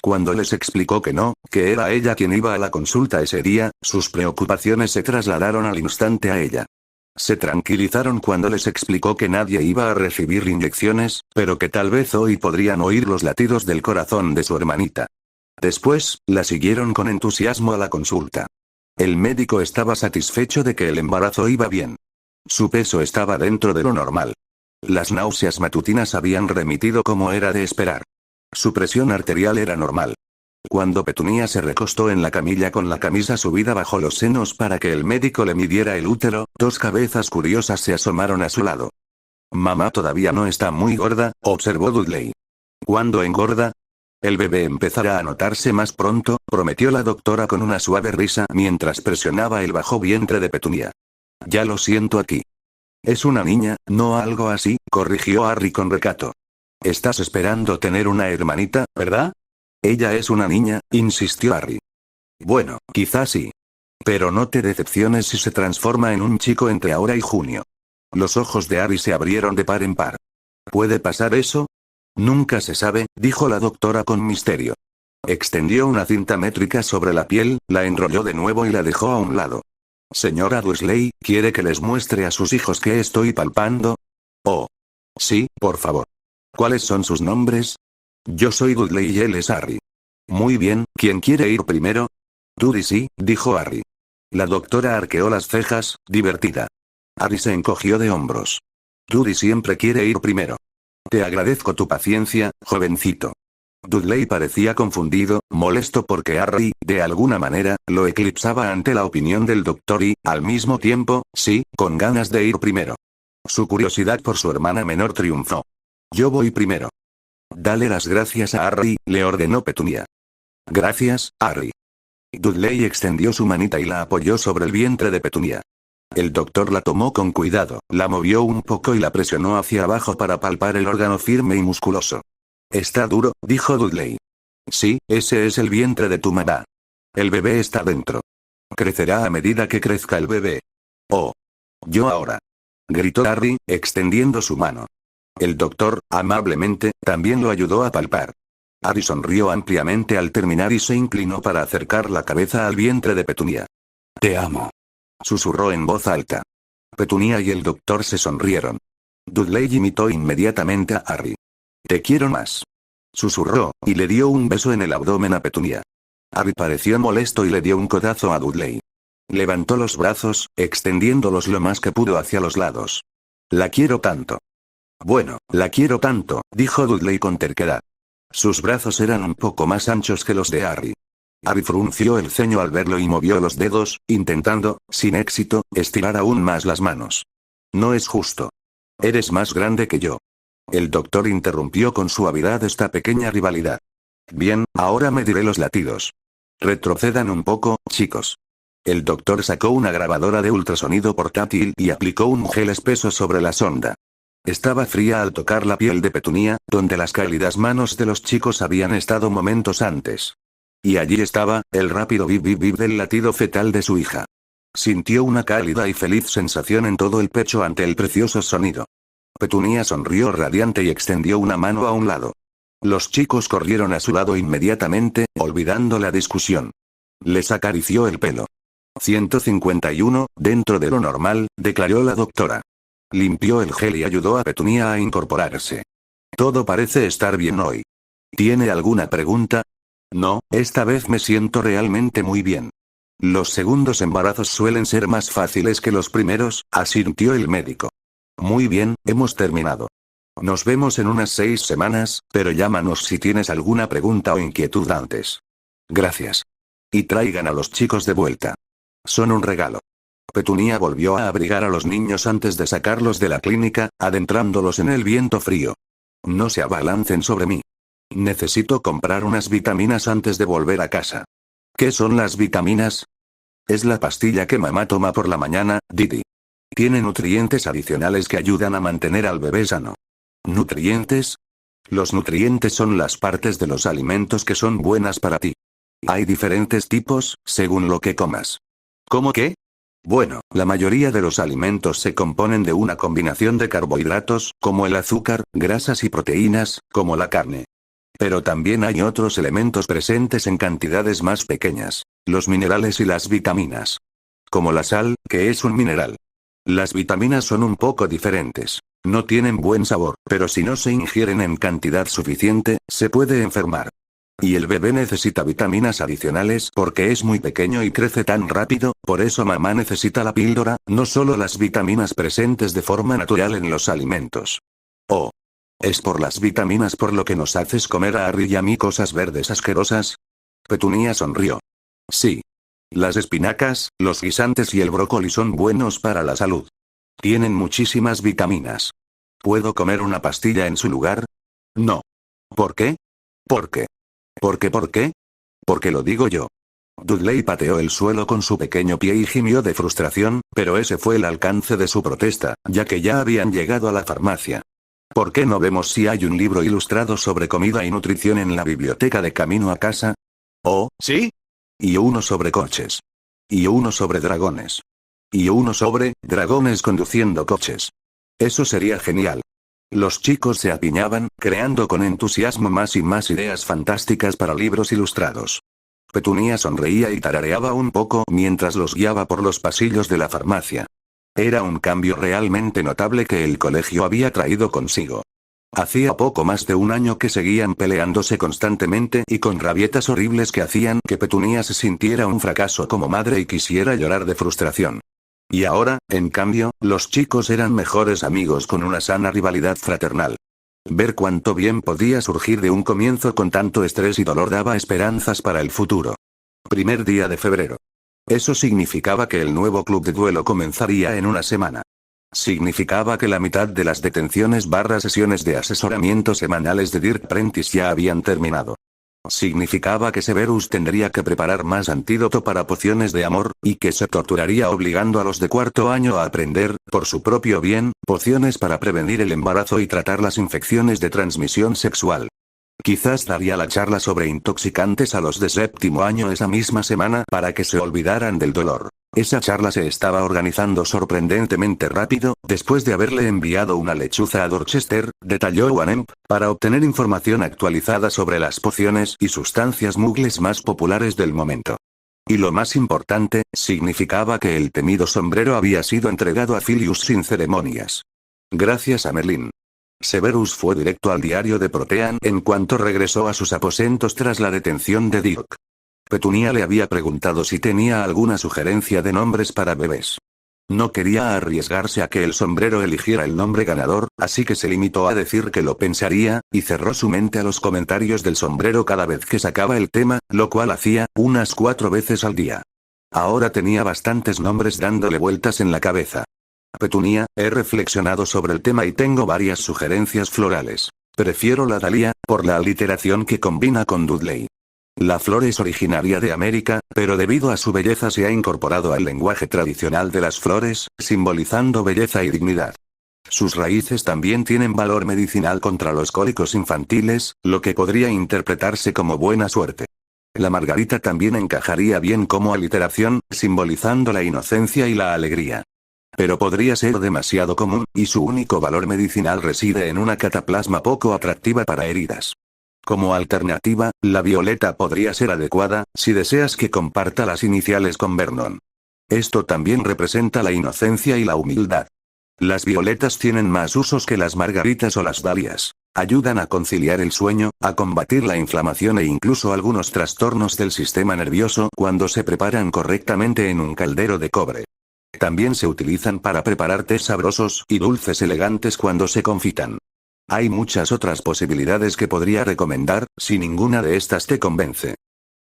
Cuando les explicó que era ella quien iba a la consulta ese día, sus preocupaciones se trasladaron al instante a ella. Se tranquilizaron cuando les explicó que nadie iba a recibir inyecciones, pero que tal vez hoy podrían oír los latidos del corazón de su hermanita. Después, la siguieron con entusiasmo a la consulta. El médico estaba satisfecho de que el embarazo iba bien. Su peso estaba dentro de lo normal. Las náuseas matutinas habían remitido como era de esperar. Su presión arterial era normal. Cuando Petunia se recostó en la camilla con la camisa subida bajo los senos para que el médico le midiera el útero, 2 cabezas curiosas se asomaron a su lado. Mamá todavía no está muy gorda, observó Dudley. ¿Cuándo engorda? El bebé empezará a notarse más pronto, prometió la doctora con una suave risa mientras presionaba el bajo vientre de Petunia. Ya lo siento aquí. Es una niña, no algo así, corrigió Harry con recato. Estás esperando tener una hermanita, ¿verdad? Ella es una niña, insistió Harry. Bueno, quizás sí. Pero no te decepciones si se transforma en un chico entre ahora y junio. Los ojos de Harry se abrieron de par en par. ¿Puede pasar eso? Nunca se sabe, dijo la doctora con misterio. Extendió una cinta métrica sobre la piel, la enrolló de nuevo y la dejó a un lado. Señora Dursley, ¿quiere que les muestre a sus hijos qué estoy palpando? Oh. Sí, por favor. ¿Cuáles son sus nombres? Yo soy Dudley y él es Harry. Muy bien, ¿quién quiere ir primero? Tú sí, dijo Harry. La doctora arqueó las cejas, divertida. Harry se encogió de hombros. Dudley siempre quiere ir primero. Te agradezco tu paciencia, jovencito. Dudley parecía confundido, molesto porque Harry, de alguna manera, lo eclipsaba ante la opinión del doctor y, al mismo tiempo, sí, con ganas de ir primero. Su curiosidad por su hermana menor triunfó. Yo voy primero. Dale las gracias a Harry, le ordenó Petunia. Gracias, Harry. Dudley extendió su manita y la apoyó sobre el vientre de Petunia. El doctor la tomó con cuidado, la movió un poco y la presionó hacia abajo para palpar el órgano firme y musculoso. Está duro, dijo Dudley. Sí, ese es el vientre de tu mamá. El bebé está dentro. Crecerá a medida que crezca el bebé. Oh. Yo ahora. Gritó Harry, extendiendo su mano. El doctor, amablemente, también lo ayudó a palpar. Harry sonrió ampliamente al terminar y se inclinó para acercar la cabeza al vientre de Petunia. Te amo. Susurró en voz alta. Petunia y el doctor se sonrieron. Dudley imitó inmediatamente a Harry. Te quiero más. Susurró, y le dio un beso en el abdomen a Petunia. Harry pareció molesto y le dio un codazo a Dudley. Levantó los brazos, extendiéndolos lo más que pudo hacia los lados. La quiero tanto. Bueno, la quiero tanto, dijo Dudley con terquedad. Sus brazos eran un poco más anchos que los de Harry. Harry frunció el ceño al verlo y movió los dedos, intentando, sin éxito, estirar aún más las manos. No es justo. Eres más grande que yo. El doctor interrumpió con suavidad esta pequeña rivalidad. Bien, ahora mediré los latidos. Retrocedan un poco, chicos. El doctor sacó una grabadora de ultrasonido portátil y aplicó un gel espeso sobre la sonda. Estaba fría al tocar la piel de Petunia, donde las cálidas manos de los chicos habían estado momentos antes. Y allí estaba, el rápido bip bip bip del latido fetal de su hija. Sintió una cálida y feliz sensación en todo el pecho ante el precioso sonido. Petunia sonrió radiante y extendió una mano a un lado. Los chicos corrieron a su lado inmediatamente, olvidando la discusión. Les acarició el pelo. 151, dentro de lo normal, declaró la doctora. Limpió el gel y ayudó a Petunia a incorporarse. Todo parece estar bien hoy. ¿Tiene alguna pregunta? No, esta vez me siento realmente muy bien. Los segundos embarazos suelen ser más fáciles que los primeros, asintió el médico. Muy bien, hemos terminado. Nos vemos en unas 6 semanas, pero llámanos si tienes alguna pregunta o inquietud antes. Gracias. Y traigan a los chicos de vuelta. Son un regalo. Petunia volvió a abrigar a los niños antes de sacarlos de la clínica, adentrándolos en el viento frío. No se abalancen sobre mí. Necesito comprar unas vitaminas antes de volver a casa. ¿Qué son las vitaminas? Es la pastilla que mamá toma por la mañana, Didi. Tiene nutrientes adicionales que ayudan a mantener al bebé sano. ¿Nutrientes? Los nutrientes son las partes de los alimentos que son buenas para ti. Hay diferentes tipos, según lo que comas. ¿Cómo qué? Bueno, la mayoría de los alimentos se componen de una combinación de carbohidratos, como el azúcar, grasas y proteínas, como la carne. Pero también hay otros elementos presentes en cantidades más pequeñas, los minerales y las vitaminas. Como la sal, que es un mineral. Las vitaminas son un poco diferentes. No tienen buen sabor, pero si no se ingieren en cantidad suficiente, se puede enfermar. Y el bebé necesita vitaminas adicionales porque es muy pequeño y crece tan rápido, por eso mamá necesita la píldora, no solo las vitaminas presentes de forma natural en los alimentos. Oh. ¿Es por las vitaminas por lo que nos haces comer a Harry y a mí cosas verdes asquerosas? Petunia sonrió. Sí. Las espinacas, los guisantes y el brócoli son buenos para la salud. Tienen muchísimas vitaminas. ¿Puedo comer una pastilla en su lugar? No. ¿Por qué? ¿Por qué? ¿Por qué? Porque lo digo yo. Dudley pateó el suelo con su pequeño pie y gimió de frustración, pero ese fue el alcance de su protesta, ya que ya habían llegado a la farmacia. ¿Por qué no vemos si hay un libro ilustrado sobre comida y nutrición en la biblioteca de camino a casa? Oh, ¿sí? Y uno sobre coches. Y uno sobre dragones. Y uno sobre dragones conduciendo coches. Eso sería genial. Los chicos se apiñaban, creando con entusiasmo más y más ideas fantásticas para libros ilustrados. Petunia sonreía y tarareaba un poco mientras los guiaba por los pasillos de la farmacia. Era un cambio realmente notable que el colegio había traído consigo. Hacía poco más de un año que seguían peleándose constantemente y con rabietas horribles que hacían que Petunia se sintiera un fracaso como madre y quisiera llorar de frustración. Y ahora, en cambio, los chicos eran mejores amigos con una sana rivalidad fraternal. Ver cuánto bien podía surgir de un comienzo con tanto estrés y dolor daba esperanzas para el futuro. Primer día de febrero. Eso significaba que el nuevo club de duelo comenzaría en una semana. Significaba que la mitad de las detenciones / sesiones de asesoramiento semanales de Dirk Prentice ya habían terminado. Significaba que Severus tendría que preparar más antídoto para pociones de amor, y que se torturaría obligando a los de 4º año a aprender, por su propio bien, pociones para prevenir el embarazo y tratar las infecciones de transmisión sexual. Quizás daría la charla sobre intoxicantes a los de 7º año esa misma semana para que se olvidaran del dolor. Esa charla se estaba organizando sorprendentemente rápido, después de haberle enviado una lechuza a Dorchester, detalló Wanemp, para obtener información actualizada sobre las pociones y sustancias muggles más populares del momento. Y lo más importante, significaba que el temido sombrero había sido entregado a Filius sin ceremonias. Gracias a Merlin. Severus fue directo al diario de Protean en cuanto regresó a sus aposentos tras la detención de Dirk. Petunia le había preguntado si tenía alguna sugerencia de nombres para bebés. No quería arriesgarse a que el sombrero eligiera el nombre ganador, así que se limitó a decir que lo pensaría, y cerró su mente a los comentarios del sombrero cada vez que sacaba el tema, lo cual hacía unas 4 veces al día. Ahora tenía bastantes nombres dándole vueltas en la cabeza. Petunia, he reflexionado sobre el tema y tengo varias sugerencias florales. Prefiero la Dahlia, por la aliteración que combina con Dudley. La flor es originaria de América, pero debido a su belleza se ha incorporado al lenguaje tradicional de las flores, simbolizando belleza y dignidad. Sus raíces también tienen valor medicinal contra los cólicos infantiles, lo que podría interpretarse como buena suerte. La margarita también encajaría bien como aliteración, simbolizando la inocencia y la alegría. Pero podría ser demasiado común, y su único valor medicinal reside en una cataplasma poco atractiva para heridas. Como alternativa, la violeta podría ser adecuada, si deseas que comparta las iniciales con Vernon. Esto también representa la inocencia y la humildad. Las violetas tienen más usos que las margaritas o las dalias. Ayudan a conciliar el sueño, a combatir la inflamación e incluso algunos trastornos del sistema nervioso cuando se preparan correctamente en un caldero de cobre. También se utilizan para preparar tés sabrosos y dulces elegantes cuando se confitan. Hay muchas otras posibilidades que podría recomendar, si ninguna de estas te convence.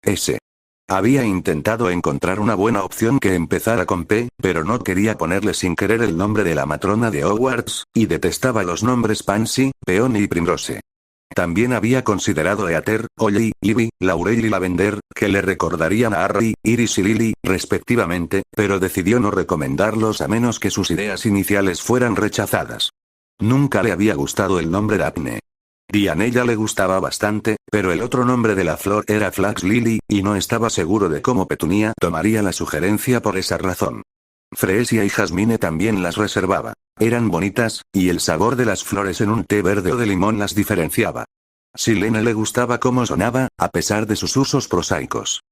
S. Había intentado encontrar una buena opción que empezara con P, pero no quería ponerle sin querer el nombre de la matrona de Hogwarts, y detestaba los nombres Pansy, Peony y Primrose. También había considerado Eater, Holly, Ivy, Laurel y Lavender, que le recordarían a Harry, Iris y Lily, respectivamente, pero decidió no recomendarlos a menos que sus ideas iniciales fueran rechazadas. Nunca le había gustado el nombre Daphne. Dianella le gustaba bastante, pero el otro nombre de la flor era Flax Lily, y no estaba seguro de cómo Petunia tomaría la sugerencia por esa razón. Freesia y Jasmine también las reservaba. Eran bonitas, y el sabor de las flores en un té verde o de limón las diferenciaba. Silene le gustaba cómo sonaba, a pesar de sus usos prosaicos.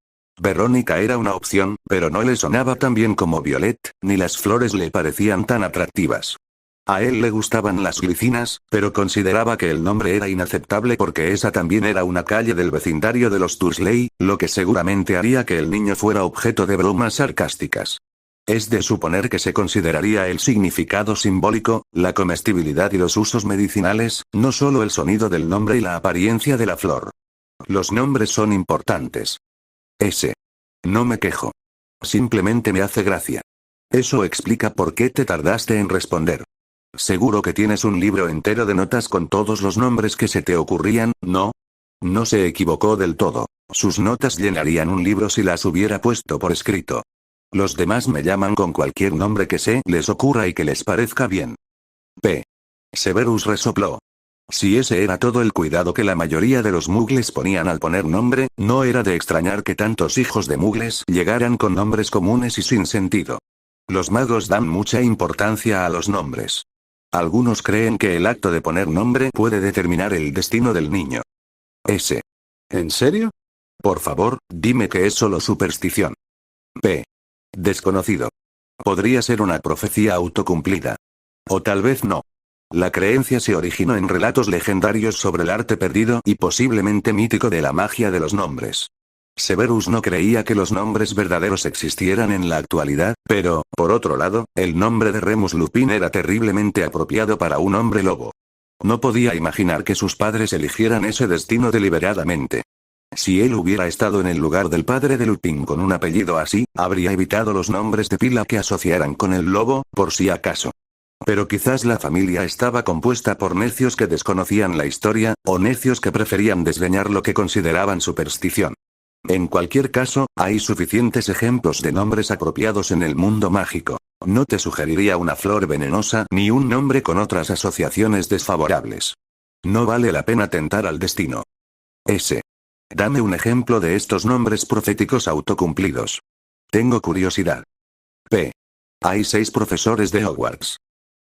Verónica era una opción, pero no le sonaba tan bien como Violet, ni las flores le parecían tan atractivas. A él le gustaban las glicinas, pero consideraba que el nombre era inaceptable porque esa también era una calle del vecindario de los Dursley, lo que seguramente haría que el niño fuera objeto de bromas sarcásticas. Es de suponer que se consideraría el significado simbólico, la comestibilidad y los usos medicinales, no solo el sonido del nombre y la apariencia de la flor. Los nombres son importantes. S. No me quejo. Simplemente me hace gracia. Eso explica por qué te tardaste en responder. Seguro que tienes un libro entero de notas con todos los nombres que se te ocurrían, ¿no? No se equivocó del todo. Sus notas llenarían un libro si las hubiera puesto por escrito. Los demás me llaman con cualquier nombre que se les ocurra y que les parezca bien. P. Severus resopló. Si ese era todo el cuidado que la mayoría de los muggles ponían al poner nombre, no era de extrañar que tantos hijos de muggles llegaran con nombres comunes y sin sentido. Los magos dan mucha importancia a los nombres. Algunos creen que el acto de poner nombre puede determinar el destino del niño. S. ¿En serio? Por favor, dime que es solo superstición. P. Desconocido. Podría ser una profecía autocumplida. O tal vez no. La creencia se originó en relatos legendarios sobre el arte perdido y posiblemente mítico de la magia de los nombres. Severus no creía que los nombres verdaderos existieran en la actualidad, pero, por otro lado, el nombre de Remus Lupin era terriblemente apropiado para un hombre lobo. No podía imaginar que sus padres eligieran ese destino deliberadamente. Si él hubiera estado en el lugar del padre de Lupin con un apellido así, habría evitado los nombres de pila que asociaran con el lobo, por si acaso. Pero quizás la familia estaba compuesta por necios que desconocían la historia, o necios que preferían desdeñar lo que consideraban superstición. En cualquier caso, hay suficientes ejemplos de nombres apropiados en el mundo mágico. No te sugeriría una flor venenosa ni un nombre con otras asociaciones desfavorables. No vale la pena tentar al destino. S. Dame un ejemplo de estos nombres proféticos autocumplidos. Tengo curiosidad. P. Hay 6 profesores de Hogwarts.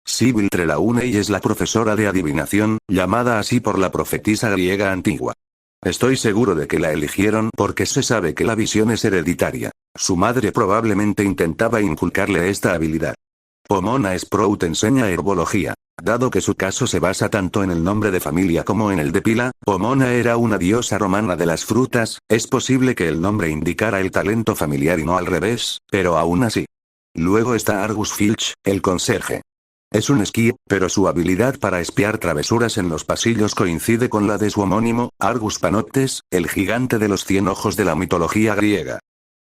Sybil Trelawney es la profesora de adivinación, llamada así por la profetisa griega antigua. Estoy seguro de que la eligieron porque se sabe que la visión es hereditaria. Su madre probablemente intentaba inculcarle esta habilidad. Pomona Sprout enseña herbología. Dado que su caso se basa tanto en el nombre de familia como en el de pila, Pomona era una diosa romana de las frutas, es posible que el nombre indicara el talento familiar y no al revés, pero aún así. Luego está Argus Filch, el conserje. Es un esquí, pero su habilidad para espiar travesuras en los pasillos coincide con la de su homónimo, Argus Panoptes, el gigante de los 100 ojos de la mitología griega.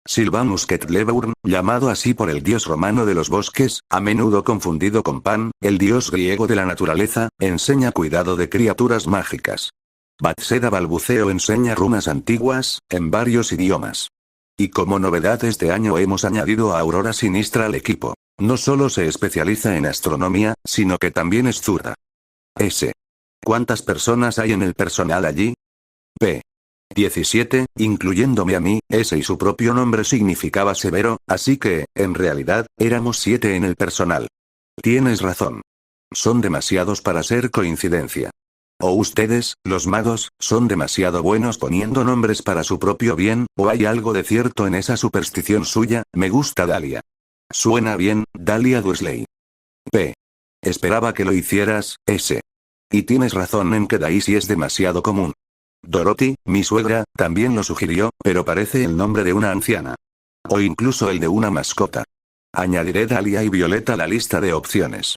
Silvanus Ketleburn, llamado así por el dios romano de los bosques, a menudo confundido con Pan, el dios griego de la naturaleza, enseña cuidado de criaturas mágicas. Batseda Balbuceo enseña runas antiguas, en varios idiomas. Y como novedad este año hemos añadido a Aurora Sinistra al equipo. No solo se especializa en astronomía, sino que también es zurda. S. ¿Cuántas personas hay en el personal allí? P. 17, incluyéndome a mí. Ese y su propio nombre significaba severo, así que, en realidad, éramos 7 en el personal. Tienes razón. Son demasiados para ser coincidencia. O ustedes, los magos, son demasiado buenos poniendo nombres para su propio bien, o hay algo de cierto en esa superstición suya. Me gusta Dahlia. Suena bien, Dahlia Dursley. P. Esperaba que lo hicieras, S. Y tienes razón en que Daisy es demasiado común. Dorothy, mi suegra, también lo sugirió, pero parece el nombre de una anciana. O incluso el de una mascota. Añadiré Dahlia y Violeta a la lista de opciones.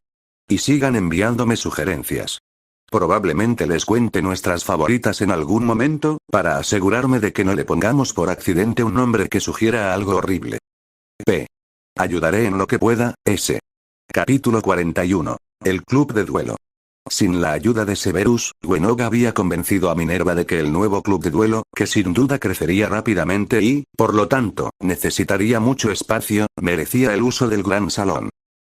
Y sigan enviándome sugerencias. Probablemente les cuente nuestras favoritas en algún momento, para asegurarme de que no le pongamos por accidente un nombre que sugiera algo horrible. P. Ayudaré en lo que pueda, S. Capítulo 41. El club de duelo. Sin la ayuda de Severus, Gwenog había convencido a Minerva de que el nuevo club de duelo, que sin duda crecería rápidamente y, por lo tanto, necesitaría mucho espacio, merecía el uso del gran salón.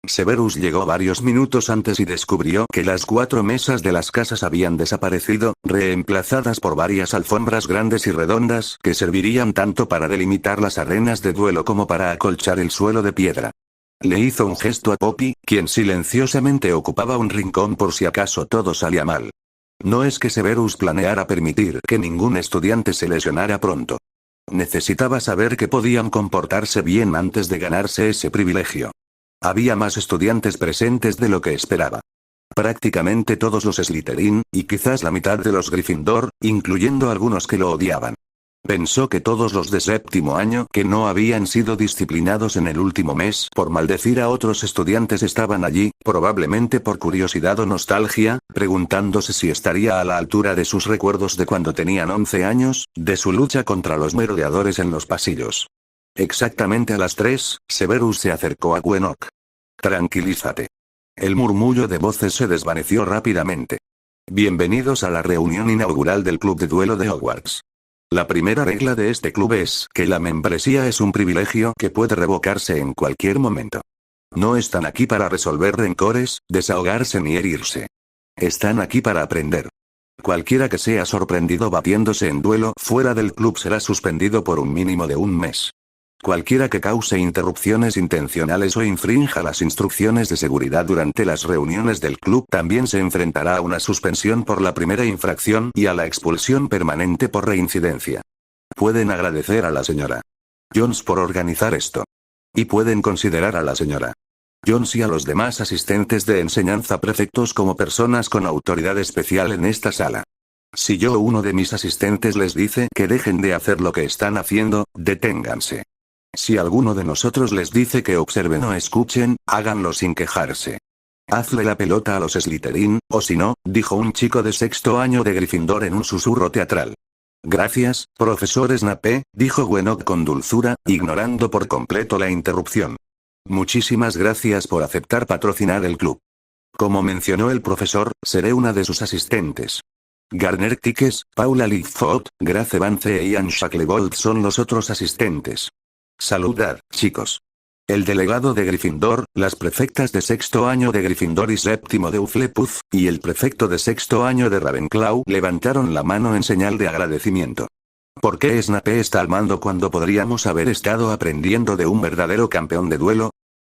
Severus llegó varios minutos antes y descubrió que las 4 mesas de las casas habían desaparecido, reemplazadas por varias alfombras grandes y redondas que servirían tanto para delimitar las arenas de duelo como para acolchar el suelo de piedra. Le hizo un gesto a Poppy, quien silenciosamente ocupaba un rincón por si acaso todo salía mal. No es que Severus planeara permitir que ningún estudiante se lesionara pronto. Necesitaba saber que podían comportarse bien antes de ganarse ese privilegio. Había más estudiantes presentes de lo que esperaba. Prácticamente todos los Slytherin, y quizás la mitad de los Gryffindor, incluyendo algunos que lo odiaban. Pensó que todos los de 7º año que no habían sido disciplinados en el último mes por maldecir a otros estudiantes estaban allí, probablemente por curiosidad o nostalgia, preguntándose si estaría a la altura de sus recuerdos de cuando tenían 11 años, de su lucha contra los merodeadores en los pasillos. Exactamente a las 3, Severus se acercó a Gwenog. Tranquilízate. El murmullo de voces se desvaneció rápidamente. Bienvenidos a la reunión inaugural del Club de Duelo de Hogwarts. La primera regla de este club es que la membresía es un privilegio que puede revocarse en cualquier momento. No están aquí para resolver rencores, desahogarse ni herirse. Están aquí para aprender. Cualquiera que sea sorprendido batiéndose en duelo fuera del club será suspendido por un mínimo de un mes. Cualquiera que cause interrupciones intencionales o infrinja las instrucciones de seguridad durante las reuniones del club también se enfrentará a una suspensión por la primera infracción y a la expulsión permanente por reincidencia. Pueden agradecer a la señora Jones por organizar esto. Y pueden considerar a la señora Jones y a los demás asistentes de enseñanza prefectos como personas con autoridad especial en esta sala. Si yo o uno de mis asistentes les dice que dejen de hacer lo que están haciendo, deténganse. Si alguno de nosotros les dice que observen o escuchen, háganlo sin quejarse. Hazle la pelota a los Slytherin, o si no, dijo un chico de 6º año de Gryffindor en un susurro teatral. Gracias, profesor Snape, dijo Gwenog con dulzura, ignorando por completo la interrupción. Muchísimas gracias por aceptar patrocinar el club. Como mencionó el profesor, seré una de sus asistentes. Garner Tickes, Paula Lightfoot, Grace Vance e Ian Shacklebolt son los otros asistentes. Saludad, chicos. El delegado de Gryffindor, las prefectas de 6º año de Gryffindor y 7º de Hufflepuff, y el prefecto de 6º año de Ravenclaw levantaron la mano en señal de agradecimiento. ¿Por qué Snape está al mando cuando podríamos haber estado aprendiendo de un verdadero campeón de duelo?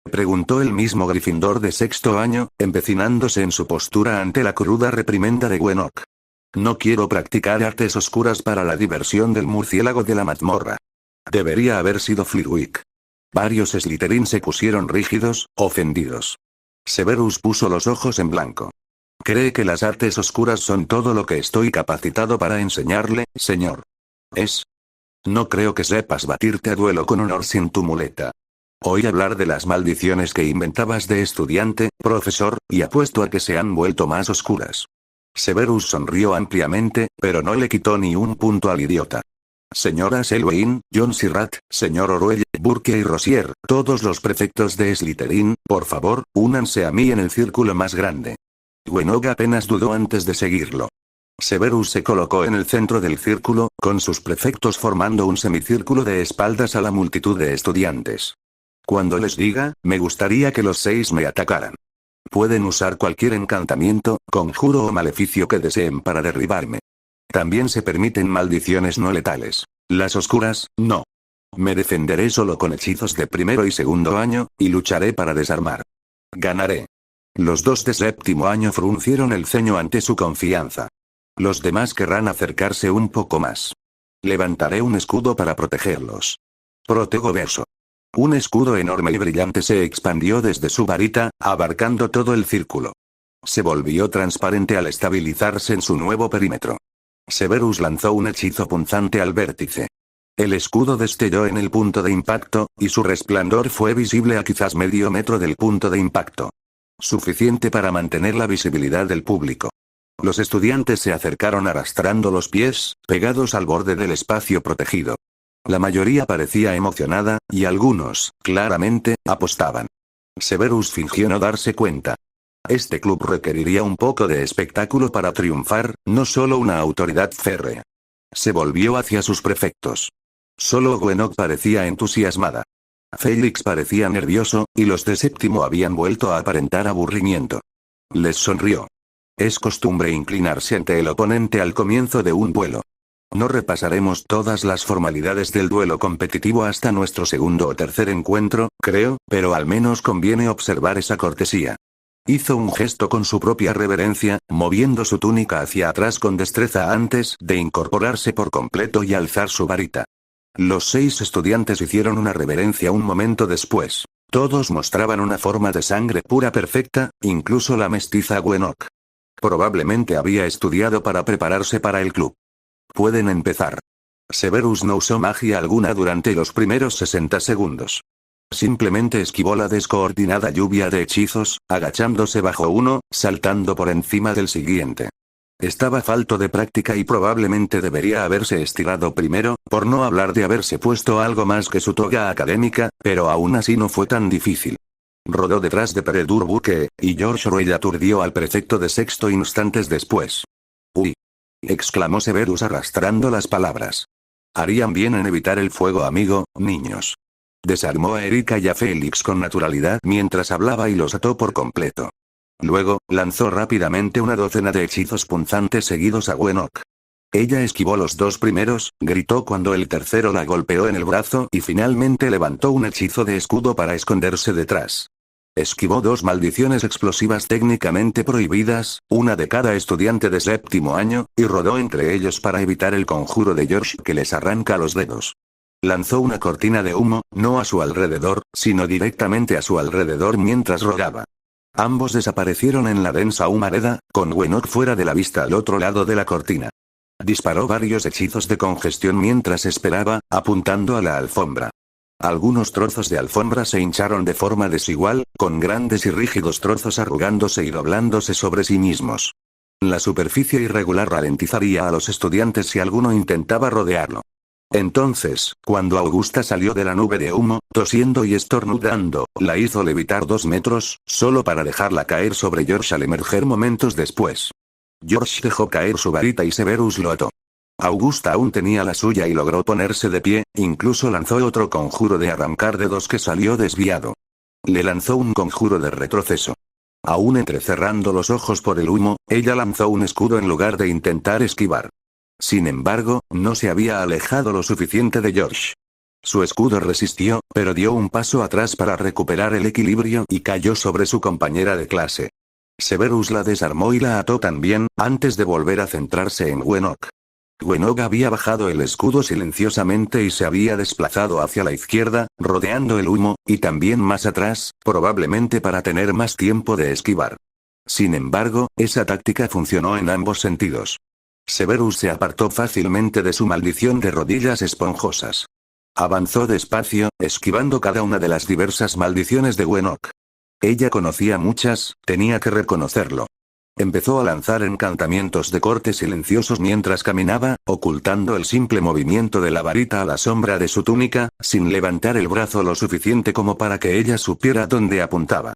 Preguntó el mismo Gryffindor de 6º año, empecinándose en su postura ante la cruda reprimenda de Gwenog. No quiero practicar artes oscuras para la diversión del murciélago de la mazmorra. Debería haber sido Flitwick. Varios Slytherin se pusieron rígidos, ofendidos. Severus puso los ojos en blanco. ¿Cree que las artes oscuras son todo lo que estoy capacitado para enseñarle, señor? No creo que sepas batirte a duelo con honor sin tu muleta. Oí hablar de las maldiciones que inventabas de estudiante, profesor, y apuesto a que se han vuelto más oscuras. Severus sonrió ampliamente, pero no le quitó ni un punto al idiota. Señora Selwyn, John Sirrat, señor Orwell, Burke y Rosier, todos los prefectos de Slytherin, por favor, únanse a mí en el círculo más grande. Gwenog apenas dudó antes de seguirlo. Severus se colocó en el centro del círculo, con sus prefectos formando un semicírculo de espaldas a la multitud de estudiantes. Cuando les diga, me gustaría que los 6 me atacaran. Pueden usar cualquier encantamiento, conjuro o maleficio que deseen para derribarme. También se permiten maldiciones no letales. Las oscuras, no. Me defenderé solo con hechizos de primero y segundo año, y lucharé para desarmar. Ganaré. Los 2 de séptimo año fruncieron el ceño ante su confianza. Los demás querrán acercarse un poco más. Levantaré un escudo para protegerlos. Protego verso. Un escudo enorme y brillante se expandió desde su varita, abarcando todo el círculo. Se volvió transparente al estabilizarse en su nuevo perímetro. Severus lanzó un hechizo punzante al vértice. El escudo destelló en el punto de impacto, y su resplandor fue visible a quizás medio metro del punto de impacto. Suficiente para mantener la visibilidad del público. Los estudiantes se acercaron arrastrando los pies, pegados al borde del espacio protegido. La mayoría parecía emocionada, y algunos, claramente, apostaban. Severus fingió no darse cuenta. Este club requeriría un poco de espectáculo para triunfar, no solo una autoridad férrea. Se volvió hacia sus prefectos. Solo Gwenog parecía entusiasmada. Félix parecía nervioso, y los de séptimo habían vuelto a aparentar aburrimiento. Les sonrió. Es costumbre inclinarse ante el oponente al comienzo de un duelo. No repasaremos todas las formalidades del duelo competitivo hasta nuestro segundo o tercer encuentro, creo, pero al menos conviene observar esa cortesía. Hizo un gesto con su propia reverencia, moviendo su túnica hacia atrás con destreza antes de incorporarse por completo y alzar su varita. Los 6 estudiantes hicieron una reverencia un momento después. Todos mostraban una forma de sangre pura perfecta, incluso la mestiza Gwenog. Probablemente había estudiado para prepararse para el club. Pueden empezar. Severus no usó magia alguna durante los primeros 60 segundos. Simplemente esquivó la descoordinada lluvia de hechizos, agachándose bajo uno, saltando por encima del siguiente. Estaba falto de práctica y probablemente debería haberse estirado primero, por no hablar de haberse puesto algo más que su toga académica, pero aún así no fue tan difícil. Rodó detrás de Peredur Burke, y George Orwell aturdió al prefecto de sexto instantes después. ¡Uy! Exclamó Severus arrastrando las palabras. Harían bien en evitar el fuego, amigo, niños. Desarmó a Erika y a Félix con naturalidad mientras hablaba y los ató por completo. Luego, lanzó rápidamente una docena de hechizos punzantes seguidos a Gwenog. Ella esquivó los 2 primeros, gritó cuando el tercero la golpeó en el brazo y finalmente levantó un hechizo de escudo para esconderse detrás. Esquivó 2 maldiciones explosivas técnicamente prohibidas, una de cada estudiante de séptimo año, y rodó entre ellos para evitar el conjuro de George que les arranca los dedos. Lanzó una cortina de humo, no a su alrededor, sino directamente a su alrededor mientras rodaba. Ambos desaparecieron en la densa humareda, con Gwenog fuera de la vista al otro lado de la cortina. Disparó varios hechizos de congestión mientras esperaba, apuntando a la alfombra. Algunos trozos de alfombra se hincharon de forma desigual, con grandes y rígidos trozos arrugándose y doblándose sobre sí mismos. La superficie irregular ralentizaría a los estudiantes si alguno intentaba rodearlo. Entonces, cuando Augusta salió de la nube de humo, tosiendo y estornudando, la hizo levitar 2 metros, solo para dejarla caer sobre George al emerger momentos después. George dejó caer su varita y Severus lo ató. Augusta aún tenía la suya y logró ponerse de pie, incluso lanzó otro conjuro de arrancar dedos que salió desviado. Le lanzó un conjuro de retroceso. Aún entrecerrando los ojos por el humo, ella lanzó un escudo en lugar de intentar esquivar. Sin embargo, no se había alejado lo suficiente de George. Su escudo resistió, pero dio un paso atrás para recuperar el equilibrio y cayó sobre su compañera de clase. Severus la desarmó y la ató también, antes de volver a centrarse en Gwenog. Gwenog había bajado el escudo silenciosamente y se había desplazado hacia la izquierda, rodeando el humo, y también más atrás, probablemente para tener más tiempo de esquivar. Sin embargo, esa táctica funcionó en ambos sentidos. Severus se apartó fácilmente de su maldición de rodillas esponjosas. Avanzó despacio, esquivando cada una de las diversas maldiciones de Gwenog. Ella conocía muchas, tenía que reconocerlo. Empezó a lanzar encantamientos de corte silenciosos mientras caminaba, ocultando el simple movimiento de la varita a la sombra de su túnica, sin levantar el brazo lo suficiente como para que ella supiera dónde apuntaba.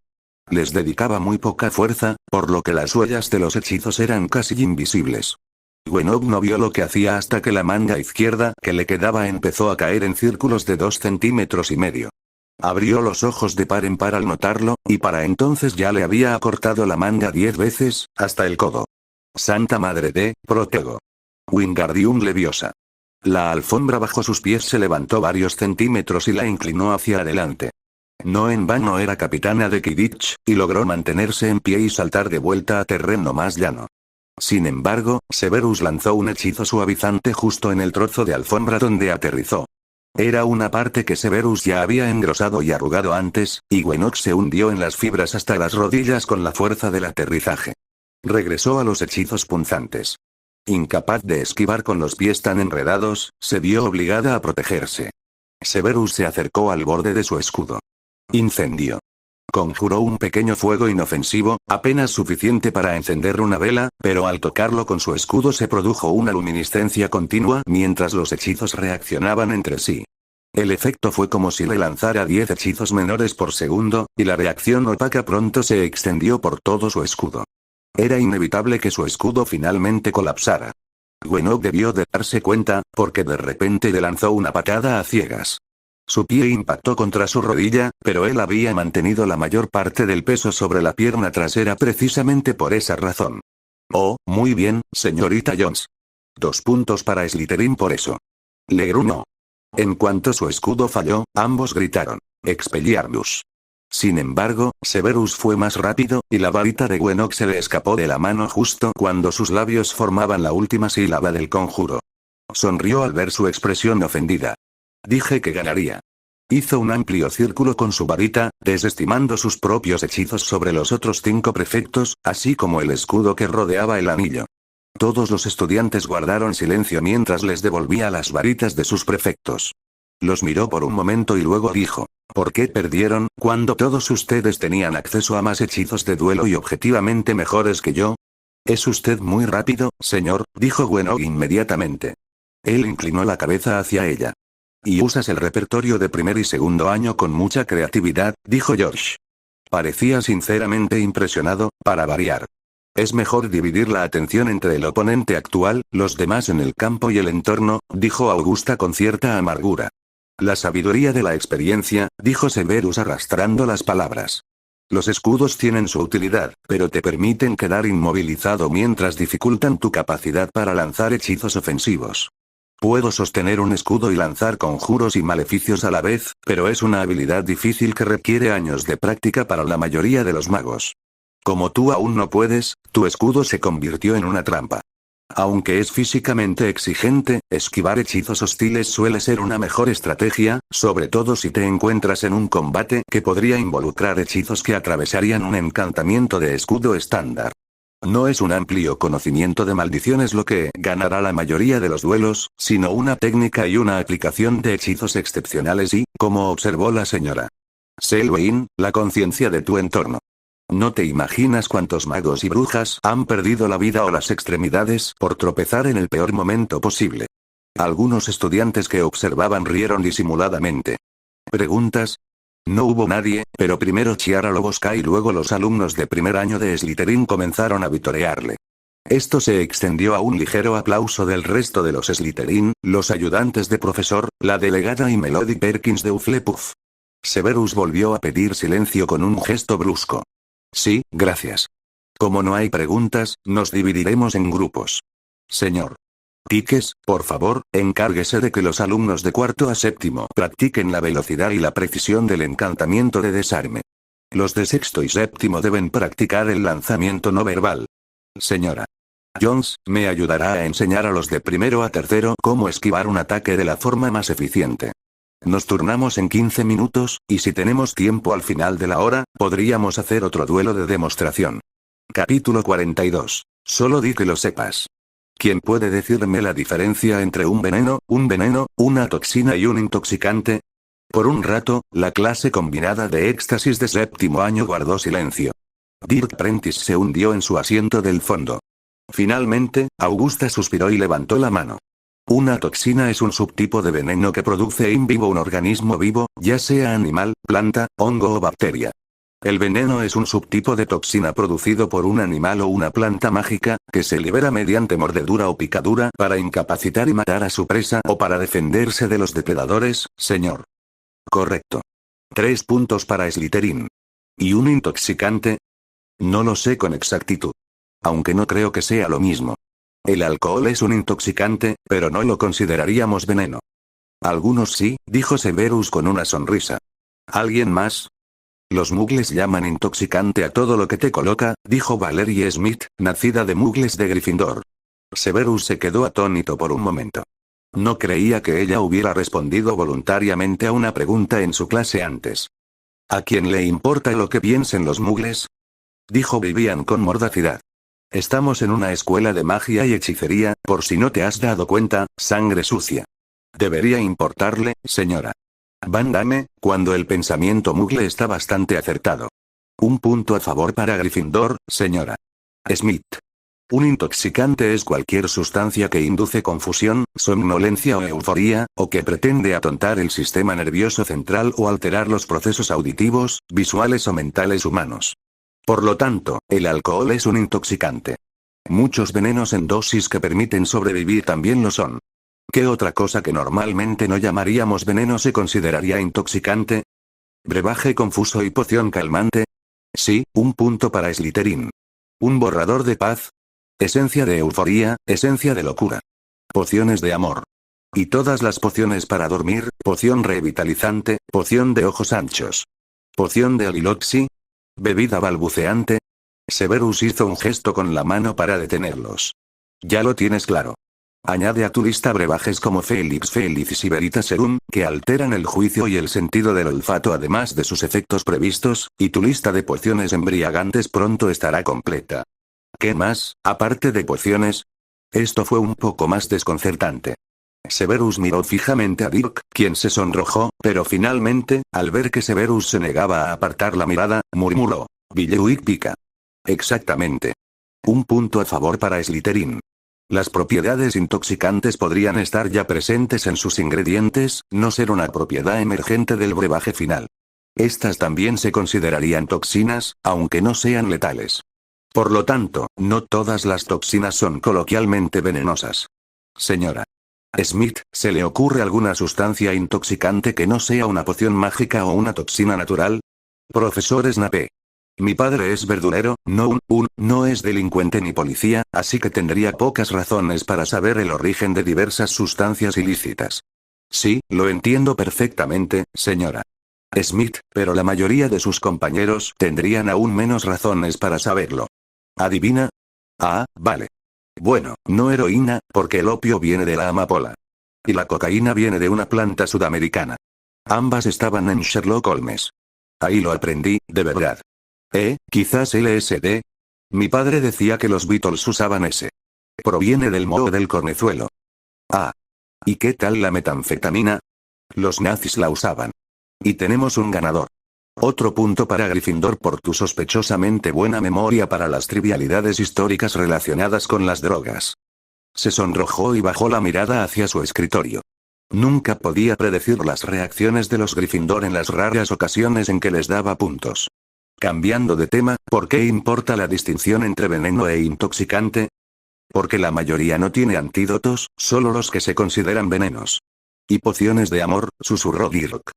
Les dedicaba muy poca fuerza, por lo que las huellas de los hechizos eran casi invisibles. Gwenog no vio lo que hacía hasta que la manga izquierda que le quedaba empezó a caer en círculos de 2,5 centímetros. Abrió los ojos de par en par al notarlo, y para entonces ya le había acortado la manga 10 veces, hasta el codo. Santa Madre de Protego. Wingardium Leviosa. La alfombra bajo sus pies se levantó varios centímetros y la inclinó hacia adelante. No en vano era capitana de Quidditch, y logró mantenerse en pie y saltar de vuelta a terreno más llano. Sin embargo, Severus lanzó un hechizo suavizante justo en el trozo de alfombra donde aterrizó. Era una parte que Severus ya había engrosado y arrugado antes, y Gwenog se hundió en las fibras hasta las rodillas con la fuerza del aterrizaje. Regresó a los hechizos punzantes. Incapaz de esquivar con los pies tan enredados, se vio obligada a protegerse. Severus se acercó al borde de su escudo. Incendio. Conjuró un pequeño fuego inofensivo, apenas suficiente para encender una vela, pero al tocarlo con su escudo se produjo una luminiscencia continua mientras los hechizos reaccionaban entre sí. El efecto fue como si le lanzara 10 hechizos menores por segundo, y la reacción opaca pronto se extendió por todo su escudo. Era inevitable que su escudo finalmente colapsara. Gwenog debió de darse cuenta, porque de repente le lanzó una patada a ciegas. Su pie impactó contra su rodilla, pero él había mantenido la mayor parte del peso sobre la pierna trasera precisamente por esa razón. Oh, muy bien, señorita Jones. 2 puntos para Slytherin por eso. Le gruñó. En cuanto su escudo falló, ambos gritaron: Expelliarmus. Sin embargo, Severus fue más rápido, y la varita de Gwenog se le escapó de la mano justo cuando sus labios formaban la última sílaba del conjuro. Sonrió al ver su expresión ofendida. Dije que ganaría. Hizo un amplio círculo con su varita, desestimando sus propios hechizos sobre los otros 5 prefectos, así como el escudo que rodeaba el anillo. Todos los estudiantes guardaron silencio mientras les devolvía las varitas de sus prefectos. Los miró por un momento y luego dijo: ¿Por qué perdieron, cuando todos ustedes tenían acceso a más hechizos de duelo y objetivamente mejores que yo? Es usted muy rápido, señor, dijo Gwenog inmediatamente. Él inclinó la cabeza hacia ella. Y usas el repertorio de primer y segundo año con mucha creatividad, dijo George. Parecía sinceramente impresionado, para variar. Es mejor dividir la atención entre el oponente actual, los demás en el campo y el entorno, dijo Augusta con cierta amargura. La sabiduría de la experiencia, dijo Severus arrastrando las palabras. Los escudos tienen su utilidad, pero te permiten quedar inmovilizado mientras dificultan tu capacidad para lanzar hechizos ofensivos. Puedo sostener un escudo y lanzar conjuros y maleficios a la vez, pero es una habilidad difícil que requiere años de práctica para la mayoría de los magos. Como tú aún no puedes, tu escudo se convirtió en una trampa. Aunque es físicamente exigente, esquivar hechizos hostiles suele ser una mejor estrategia, sobre todo si te encuentras en un combate que podría involucrar hechizos que atravesarían un encantamiento de escudo estándar. No es un amplio conocimiento de maldiciones lo que ganará la mayoría de los duelos, sino una técnica y una aplicación de hechizos excepcionales y, como observó la señora Selwyn, la conciencia de tu entorno. No te imaginas cuántos magos y brujas han perdido la vida o las extremidades por tropezar en el peor momento posible. Algunos estudiantes que observaban rieron disimuladamente. ¿Preguntas? No hubo nadie, pero primero Chiara Loboska y luego los alumnos de primer año de Slytherin comenzaron a vitorearle. Esto se extendió a un ligero aplauso del resto de los Slytherin, los ayudantes de profesor, la delegada y Melody Perkins de Hufflepuff. Severus volvió a pedir silencio con un gesto brusco. Sí, gracias. Como no hay preguntas, nos dividiremos en grupos. Señor Piques, por favor, encárguese de que los alumnos de cuarto a séptimo practiquen la velocidad y la precisión del encantamiento de desarme. Los de sexto y séptimo deben practicar el lanzamiento no verbal. Señora Jones, me ayudará a enseñar a los de primero a tercero cómo esquivar un ataque de la forma más eficiente. Nos turnamos en 15 minutos, y si tenemos tiempo al final de la hora, podríamos hacer otro duelo de demostración. Capítulo 42. Solo di que lo sepas. ¿Quién puede decirme la diferencia entre un veneno, una toxina y un intoxicante? Por un rato, la clase combinada de éxtasis de séptimo año guardó silencio. Dirk Prentice se hundió en su asiento del fondo. Finalmente, Augusta suspiró y levantó la mano. Una toxina es un subtipo de veneno que produce in vivo un organismo vivo, ya sea animal, planta, hongo o bacteria. El veneno es un subtipo de toxina producido por un animal o una planta mágica, que se libera mediante mordedura o picadura para incapacitar y matar a su presa o para defenderse de los depredadores, señor. Correcto. 3 puntos para Slytherin. ¿Y un intoxicante? No lo sé con exactitud. Aunque no creo que sea lo mismo. El alcohol es un intoxicante, pero no lo consideraríamos veneno. Algunos sí, dijo Severus con una sonrisa. ¿Alguien más? Los muggles llaman intoxicante a todo lo que te coloca, dijo Valerie Smith, nacida de muggles de Gryffindor. Severus se quedó atónito por un momento. No creía que ella hubiera respondido voluntariamente a una pregunta en su clase antes. ¿A quién le importa lo que piensen los muggles? Dijo Vivian con mordacidad. Estamos en una escuela de magia y hechicería, por si no te has dado cuenta, sangre sucia. Debería importarle, señora. Van Damme, cuando el pensamiento muggle está bastante acertado. Un punto a favor para Gryffindor, señora Smith. Un intoxicante es cualquier sustancia que induce confusión, somnolencia o euforía, o que pretende atontar el sistema nervioso central o alterar los procesos auditivos, visuales o mentales humanos. Por lo tanto, el alcohol es un intoxicante. Muchos venenos en dosis que permiten sobrevivir también lo son. ¿Qué otra cosa que normalmente no llamaríamos veneno se consideraría intoxicante? ¿Brebaje confuso y poción calmante? Sí, un punto para Slytherin. ¿Un borrador de paz? Esencia de euforía, esencia de locura. Pociones de amor. Y todas las pociones para dormir, poción revitalizante, poción de ojos anchos. Poción de aliloxi. Bebida balbuceante. Severus hizo un gesto con la mano para detenerlos. Ya lo tienes claro. Añade a tu lista brebajes como Felix Felicis y Veritaserum, que alteran el juicio y el sentido del olfato además de sus efectos previstos, y tu lista de pociones embriagantes pronto estará completa. ¿Qué más, aparte de pociones? Esto fue un poco más desconcertante. Severus miró fijamente a Dirk, quien se sonrojó, pero finalmente, al ver que Severus se negaba a apartar la mirada, murmuró. Billeuic pica. Exactamente. Un punto a favor para Slytherin. Las propiedades intoxicantes podrían estar ya presentes en sus ingredientes, no ser una propiedad emergente del brebaje final. Estas también se considerarían toxinas, aunque no sean letales. Por lo tanto, no todas las toxinas son coloquialmente venenosas. Señora Smith, ¿se le ocurre alguna sustancia intoxicante que no sea una poción mágica o una toxina natural? Profesor Snape. Mi padre es verdulero, no es delincuente ni policía, así que tendría pocas razones para saber el origen de diversas sustancias ilícitas. Sí, lo entiendo perfectamente, señora Smith, pero la mayoría de sus compañeros tendrían aún menos razones para saberlo. ¿Adivina? Ah, vale. Bueno, no heroína, porque el opio viene de la amapola. Y la cocaína viene de una planta sudamericana. Ambas estaban en Sherlock Holmes. Ahí lo aprendí, de verdad. Quizás LSD. Mi padre decía que los Beatles usaban ese. Proviene del moho del cornezuelo. Ah. ¿Y qué tal la metanfetamina? Los nazis la usaban. Y tenemos un ganador. Otro punto para Gryffindor por tu sospechosamente buena memoria para las trivialidades históricas relacionadas con las drogas. Se sonrojó y bajó la mirada hacia su escritorio. Nunca podía predecir las reacciones de los Gryffindor en las raras ocasiones en que les daba puntos. Cambiando de tema, ¿por qué importa la distinción entre veneno e intoxicante? Porque la mayoría no tiene antídotos, solo los que se consideran venenos. ¿Y pociones de amor?, susurró Dirk.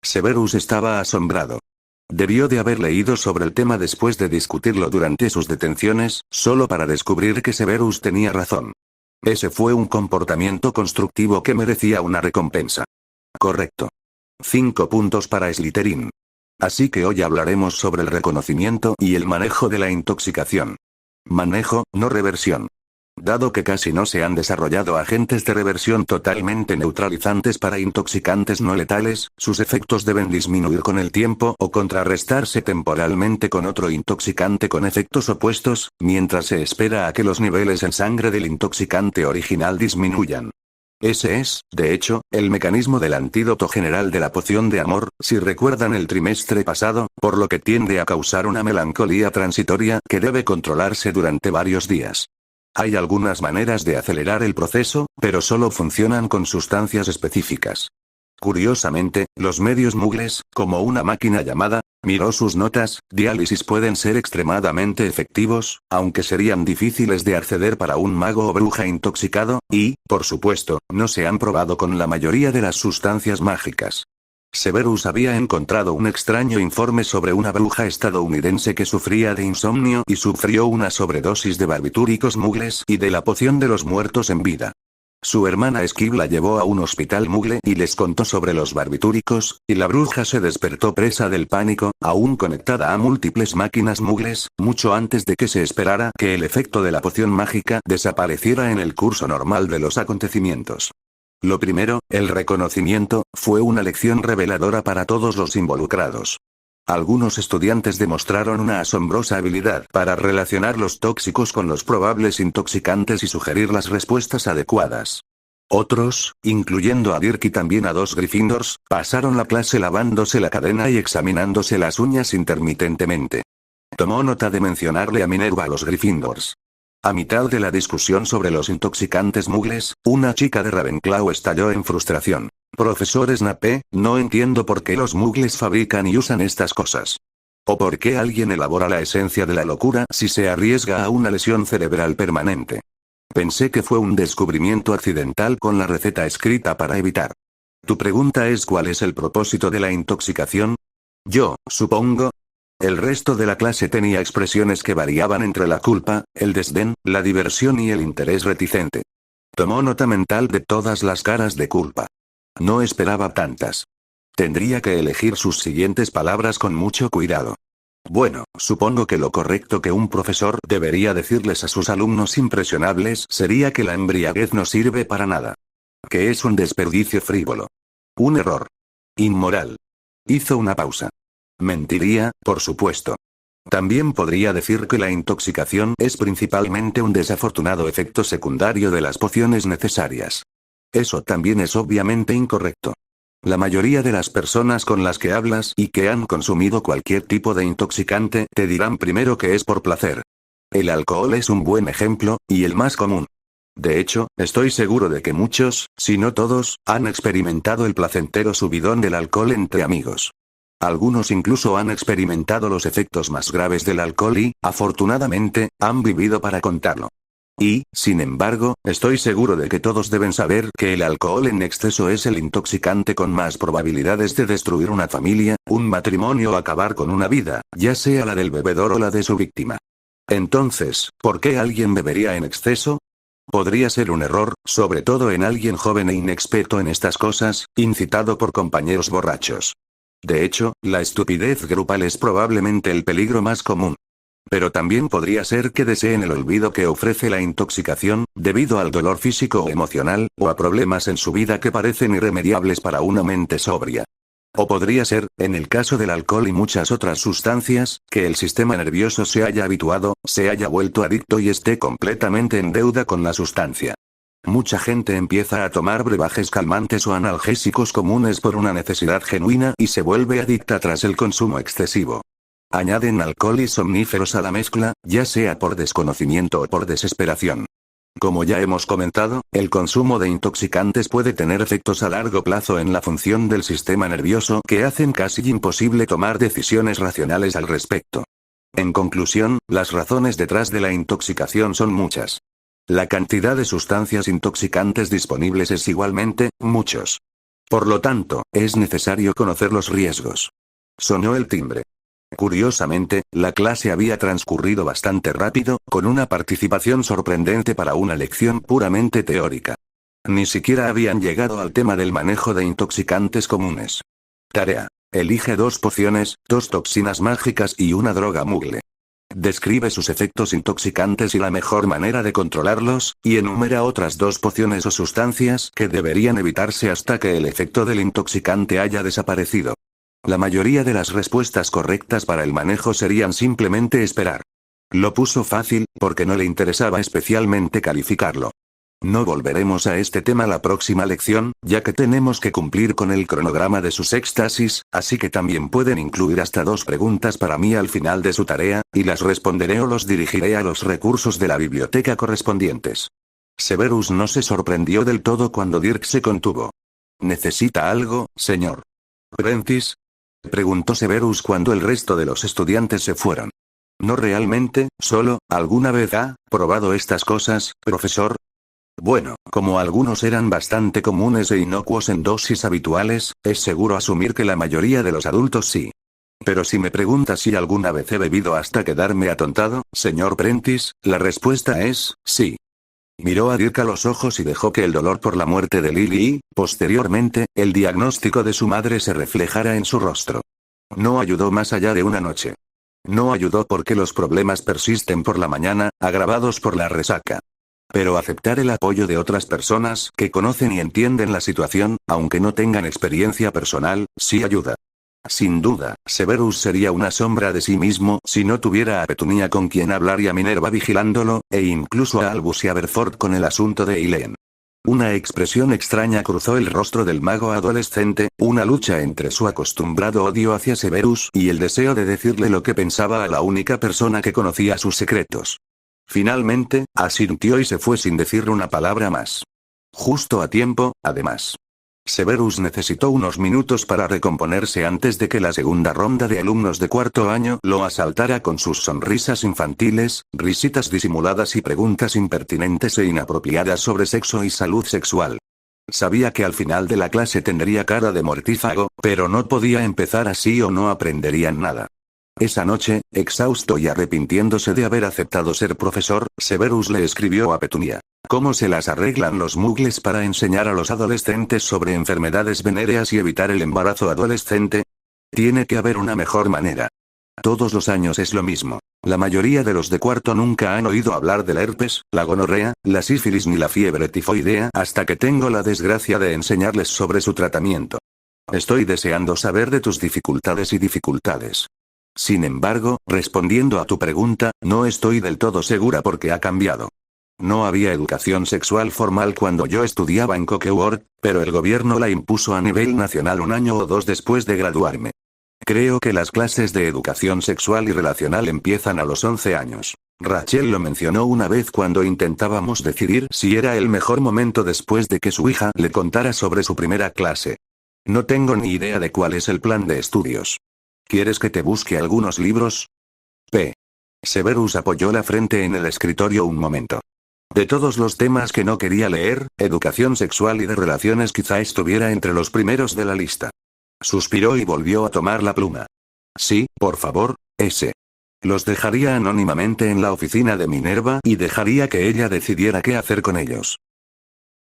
Severus estaba asombrado. Debió de haber leído sobre el tema después de discutirlo durante sus detenciones, solo para descubrir que Severus tenía razón. Ese fue un comportamiento constructivo que merecía una recompensa. Correcto. 5 puntos para Slytherin. Así que hoy hablaremos sobre el reconocimiento y el manejo de la intoxicación. Manejo, no reversión. Dado que casi no se han desarrollado agentes de reversión totalmente neutralizantes para intoxicantes no letales, sus efectos deben disminuir con el tiempo o contrarrestarse temporalmente con otro intoxicante con efectos opuestos, mientras se espera a que los niveles en sangre del intoxicante original disminuyan. Ese es, de hecho, el mecanismo del antídoto general de la poción de amor, si recuerdan el trimestre pasado, por lo que tiende a causar una melancolía transitoria que debe controlarse durante varios días. Hay algunas maneras de acelerar el proceso, pero solo funcionan con sustancias específicas. Curiosamente, los medios mugles, como una máquina llamada, miró sus notas, diálisis pueden ser extremadamente efectivos, aunque serían difíciles de acceder para un mago o bruja intoxicado, y, por supuesto, no se han probado con la mayoría de las sustancias mágicas. Severus había encontrado un extraño informe sobre una bruja estadounidense que sufría de insomnio y sufrió una sobredosis de barbitúricos mugles y de la poción de los muertos en vida. Su hermana Esquiv la llevó a un hospital mugle y les contó sobre los barbitúricos, y la bruja se despertó presa del pánico, aún conectada a múltiples máquinas mugles, mucho antes de que se esperara que el efecto de la poción mágica desapareciera en el curso normal de los acontecimientos. Lo primero, el reconocimiento, fue una lección reveladora para todos los involucrados. Algunos estudiantes demostraron una asombrosa habilidad para relacionar los tóxicos con los probables intoxicantes y sugerir las respuestas adecuadas. Otros, incluyendo a Dirk y también a 2 Gryffindors, pasaron la clase lavándose la cadena y examinándose las uñas intermitentemente. Tomó nota de mencionarle a Minerva a los Gryffindors. A mitad de la discusión sobre los intoxicantes mugles, una chica de Ravenclaw estalló en frustración. Profesor Snape, no entiendo por qué los mugles fabrican y usan estas cosas. O por qué alguien elabora la esencia de la locura si se arriesga a una lesión cerebral permanente. Pensé que fue un descubrimiento accidental con la receta escrita para evitar. Tu pregunta es ¿cuál es el propósito de la intoxicación? Yo, supongo. El resto de la clase tenía expresiones que variaban entre la culpa, el desdén, la diversión y el interés reticente. Tomó nota mental de todas las caras de culpa. No esperaba tantas. Tendría que elegir sus siguientes palabras con mucho cuidado. Bueno, supongo que lo correcto que un profesor debería decirles a sus alumnos impresionables sería que la embriaguez no sirve para nada. Que es un desperdicio frívolo. Un error. Inmoral. Hizo una pausa. Mentiría, por supuesto. También podría decir que la intoxicación es principalmente un desafortunado efecto secundario de las pociones necesarias. Eso también es obviamente incorrecto. La mayoría de las personas con las que hablas y que han consumido cualquier tipo de intoxicante te dirán primero que es por placer. El alcohol es un buen ejemplo, y el más común. De hecho, estoy seguro de que muchos, si no todos, han experimentado el placentero subidón del alcohol entre amigos. Algunos incluso han experimentado los efectos más graves del alcohol y, afortunadamente, han vivido para contarlo. Y, sin embargo, estoy seguro de que todos deben saber que el alcohol en exceso es el intoxicante con más probabilidades de destruir una familia, un matrimonio o acabar con una vida, ya sea la del bebedor o la de su víctima. Entonces, ¿por qué alguien bebería en exceso? Podría ser un error, sobre todo en alguien joven e inexperto en estas cosas, incitado por compañeros borrachos. De hecho, la estupidez grupal es probablemente el peligro más común. Pero también podría ser que deseen el olvido que ofrece la intoxicación, debido al dolor físico o emocional, o a problemas en su vida que parecen irremediables para una mente sobria. O podría ser, en el caso del alcohol y muchas otras sustancias, que el sistema nervioso se haya habituado, se haya vuelto adicto y esté completamente en deuda con la sustancia. Mucha gente empieza a tomar brebajes calmantes o analgésicos comunes por una necesidad genuina y se vuelve adicta tras el consumo excesivo. Añaden alcohol y somníferos a la mezcla, ya sea por desconocimiento o por desesperación. Como ya hemos comentado, el consumo de intoxicantes puede tener efectos a largo plazo en la función del sistema nervioso que hacen casi imposible tomar decisiones racionales al respecto. En conclusión, las razones detrás de la intoxicación son muchas. La cantidad de sustancias intoxicantes disponibles es igualmente, muchos. Por lo tanto, es necesario conocer los riesgos. Sonó el timbre. Curiosamente, la clase había transcurrido bastante rápido, con una participación sorprendente para una lección puramente teórica. Ni siquiera habían llegado al tema del manejo de intoxicantes comunes. Tarea. Elige 2 pociones, 2 toxinas mágicas y una droga mugle. Describe sus efectos intoxicantes y la mejor manera de controlarlos, y enumera otras 2 pociones o sustancias que deberían evitarse hasta que el efecto del intoxicante haya desaparecido. La mayoría de las respuestas correctas para el manejo serían simplemente esperar. Lo puso fácil, porque no le interesaba especialmente calificarlo. No volveremos a este tema la próxima lección, ya que tenemos que cumplir con el cronograma de sus éxtasis, así que también pueden incluir hasta 2 preguntas para mí al final de su tarea, y las responderé o los dirigiré a los recursos de la biblioteca correspondientes. Severus no se sorprendió del todo cuando Dirk se contuvo. ¿Necesita algo, señor Prentice?, preguntó Severus cuando el resto de los estudiantes se fueron. No realmente, solo, ¿alguna vez ha probado estas cosas, profesor? Bueno, como algunos eran bastante comunes e inocuos en dosis habituales, es seguro asumir que la mayoría de los adultos sí. Pero si me pregunta si alguna vez he bebido hasta quedarme atontado, señor Prentice, la respuesta es, sí. Miró a Dirk a los ojos y dejó que el dolor por la muerte de Lily y, posteriormente, el diagnóstico de su madre se reflejara en su rostro. No ayudó más allá de una noche. No ayudó porque los problemas persisten por la mañana, agravados por la resaca. Pero aceptar el apoyo de otras personas que conocen y entienden la situación, aunque no tengan experiencia personal, sí ayuda. Sin duda, Severus sería una sombra de sí mismo si no tuviera a Petunia con quien hablar y a Minerva vigilándolo, e incluso a Albus y a Berford con el asunto de Eileen. Una expresión extraña cruzó el rostro del mago adolescente, una lucha entre su acostumbrado odio hacia Severus y el deseo de decirle lo que pensaba a la única persona que conocía sus secretos. Finalmente, asintió y se fue sin decir una palabra más. Justo a tiempo, además. Severus necesitó unos minutos para recomponerse antes de que la segunda ronda de alumnos de 4º año lo asaltara con sus sonrisas infantiles, risitas disimuladas y preguntas impertinentes e inapropiadas sobre sexo y salud sexual. Sabía que al final de la clase tendría cara de mortífago, pero no podía empezar así o no aprenderían nada. Esa noche, exhausto y arrepintiéndose de haber aceptado ser profesor, Severus le escribió a Petunia. ¿Cómo se las arreglan los muggles para enseñar a los adolescentes sobre enfermedades venéreas y evitar el embarazo adolescente? Tiene que haber una mejor manera. Todos los años es lo mismo. La mayoría de los de 4º nunca han oído hablar del herpes, la gonorrea, la sífilis ni la fiebre tifoidea hasta que tengo la desgracia de enseñarles sobre su tratamiento. Estoy deseando saber de tus dificultades y dificultades. Sin embargo, respondiendo a tu pregunta, no estoy del todo segura porque ha cambiado. No había educación sexual formal cuando yo estudiaba en Cokeworth, pero el gobierno la impuso a nivel nacional 1 año o 2 después de graduarme. Creo que las clases de educación sexual y relacional empiezan a los 11 años. Rachel lo mencionó una vez cuando intentábamos decidir si era el mejor momento después de que su hija le contara sobre su primera clase. No tengo ni idea de cuál es el plan de estudios. ¿Quieres que te busque algunos libros? P. Severus apoyó la frente en el escritorio un momento. De todos los temas que no quería leer, educación sexual y de relaciones quizá estuviera entre los primeros de la lista. Suspiró y volvió a tomar la pluma. Sí, por favor, ese. Los dejaría anónimamente en la oficina de Minerva y dejaría que ella decidiera qué hacer con ellos.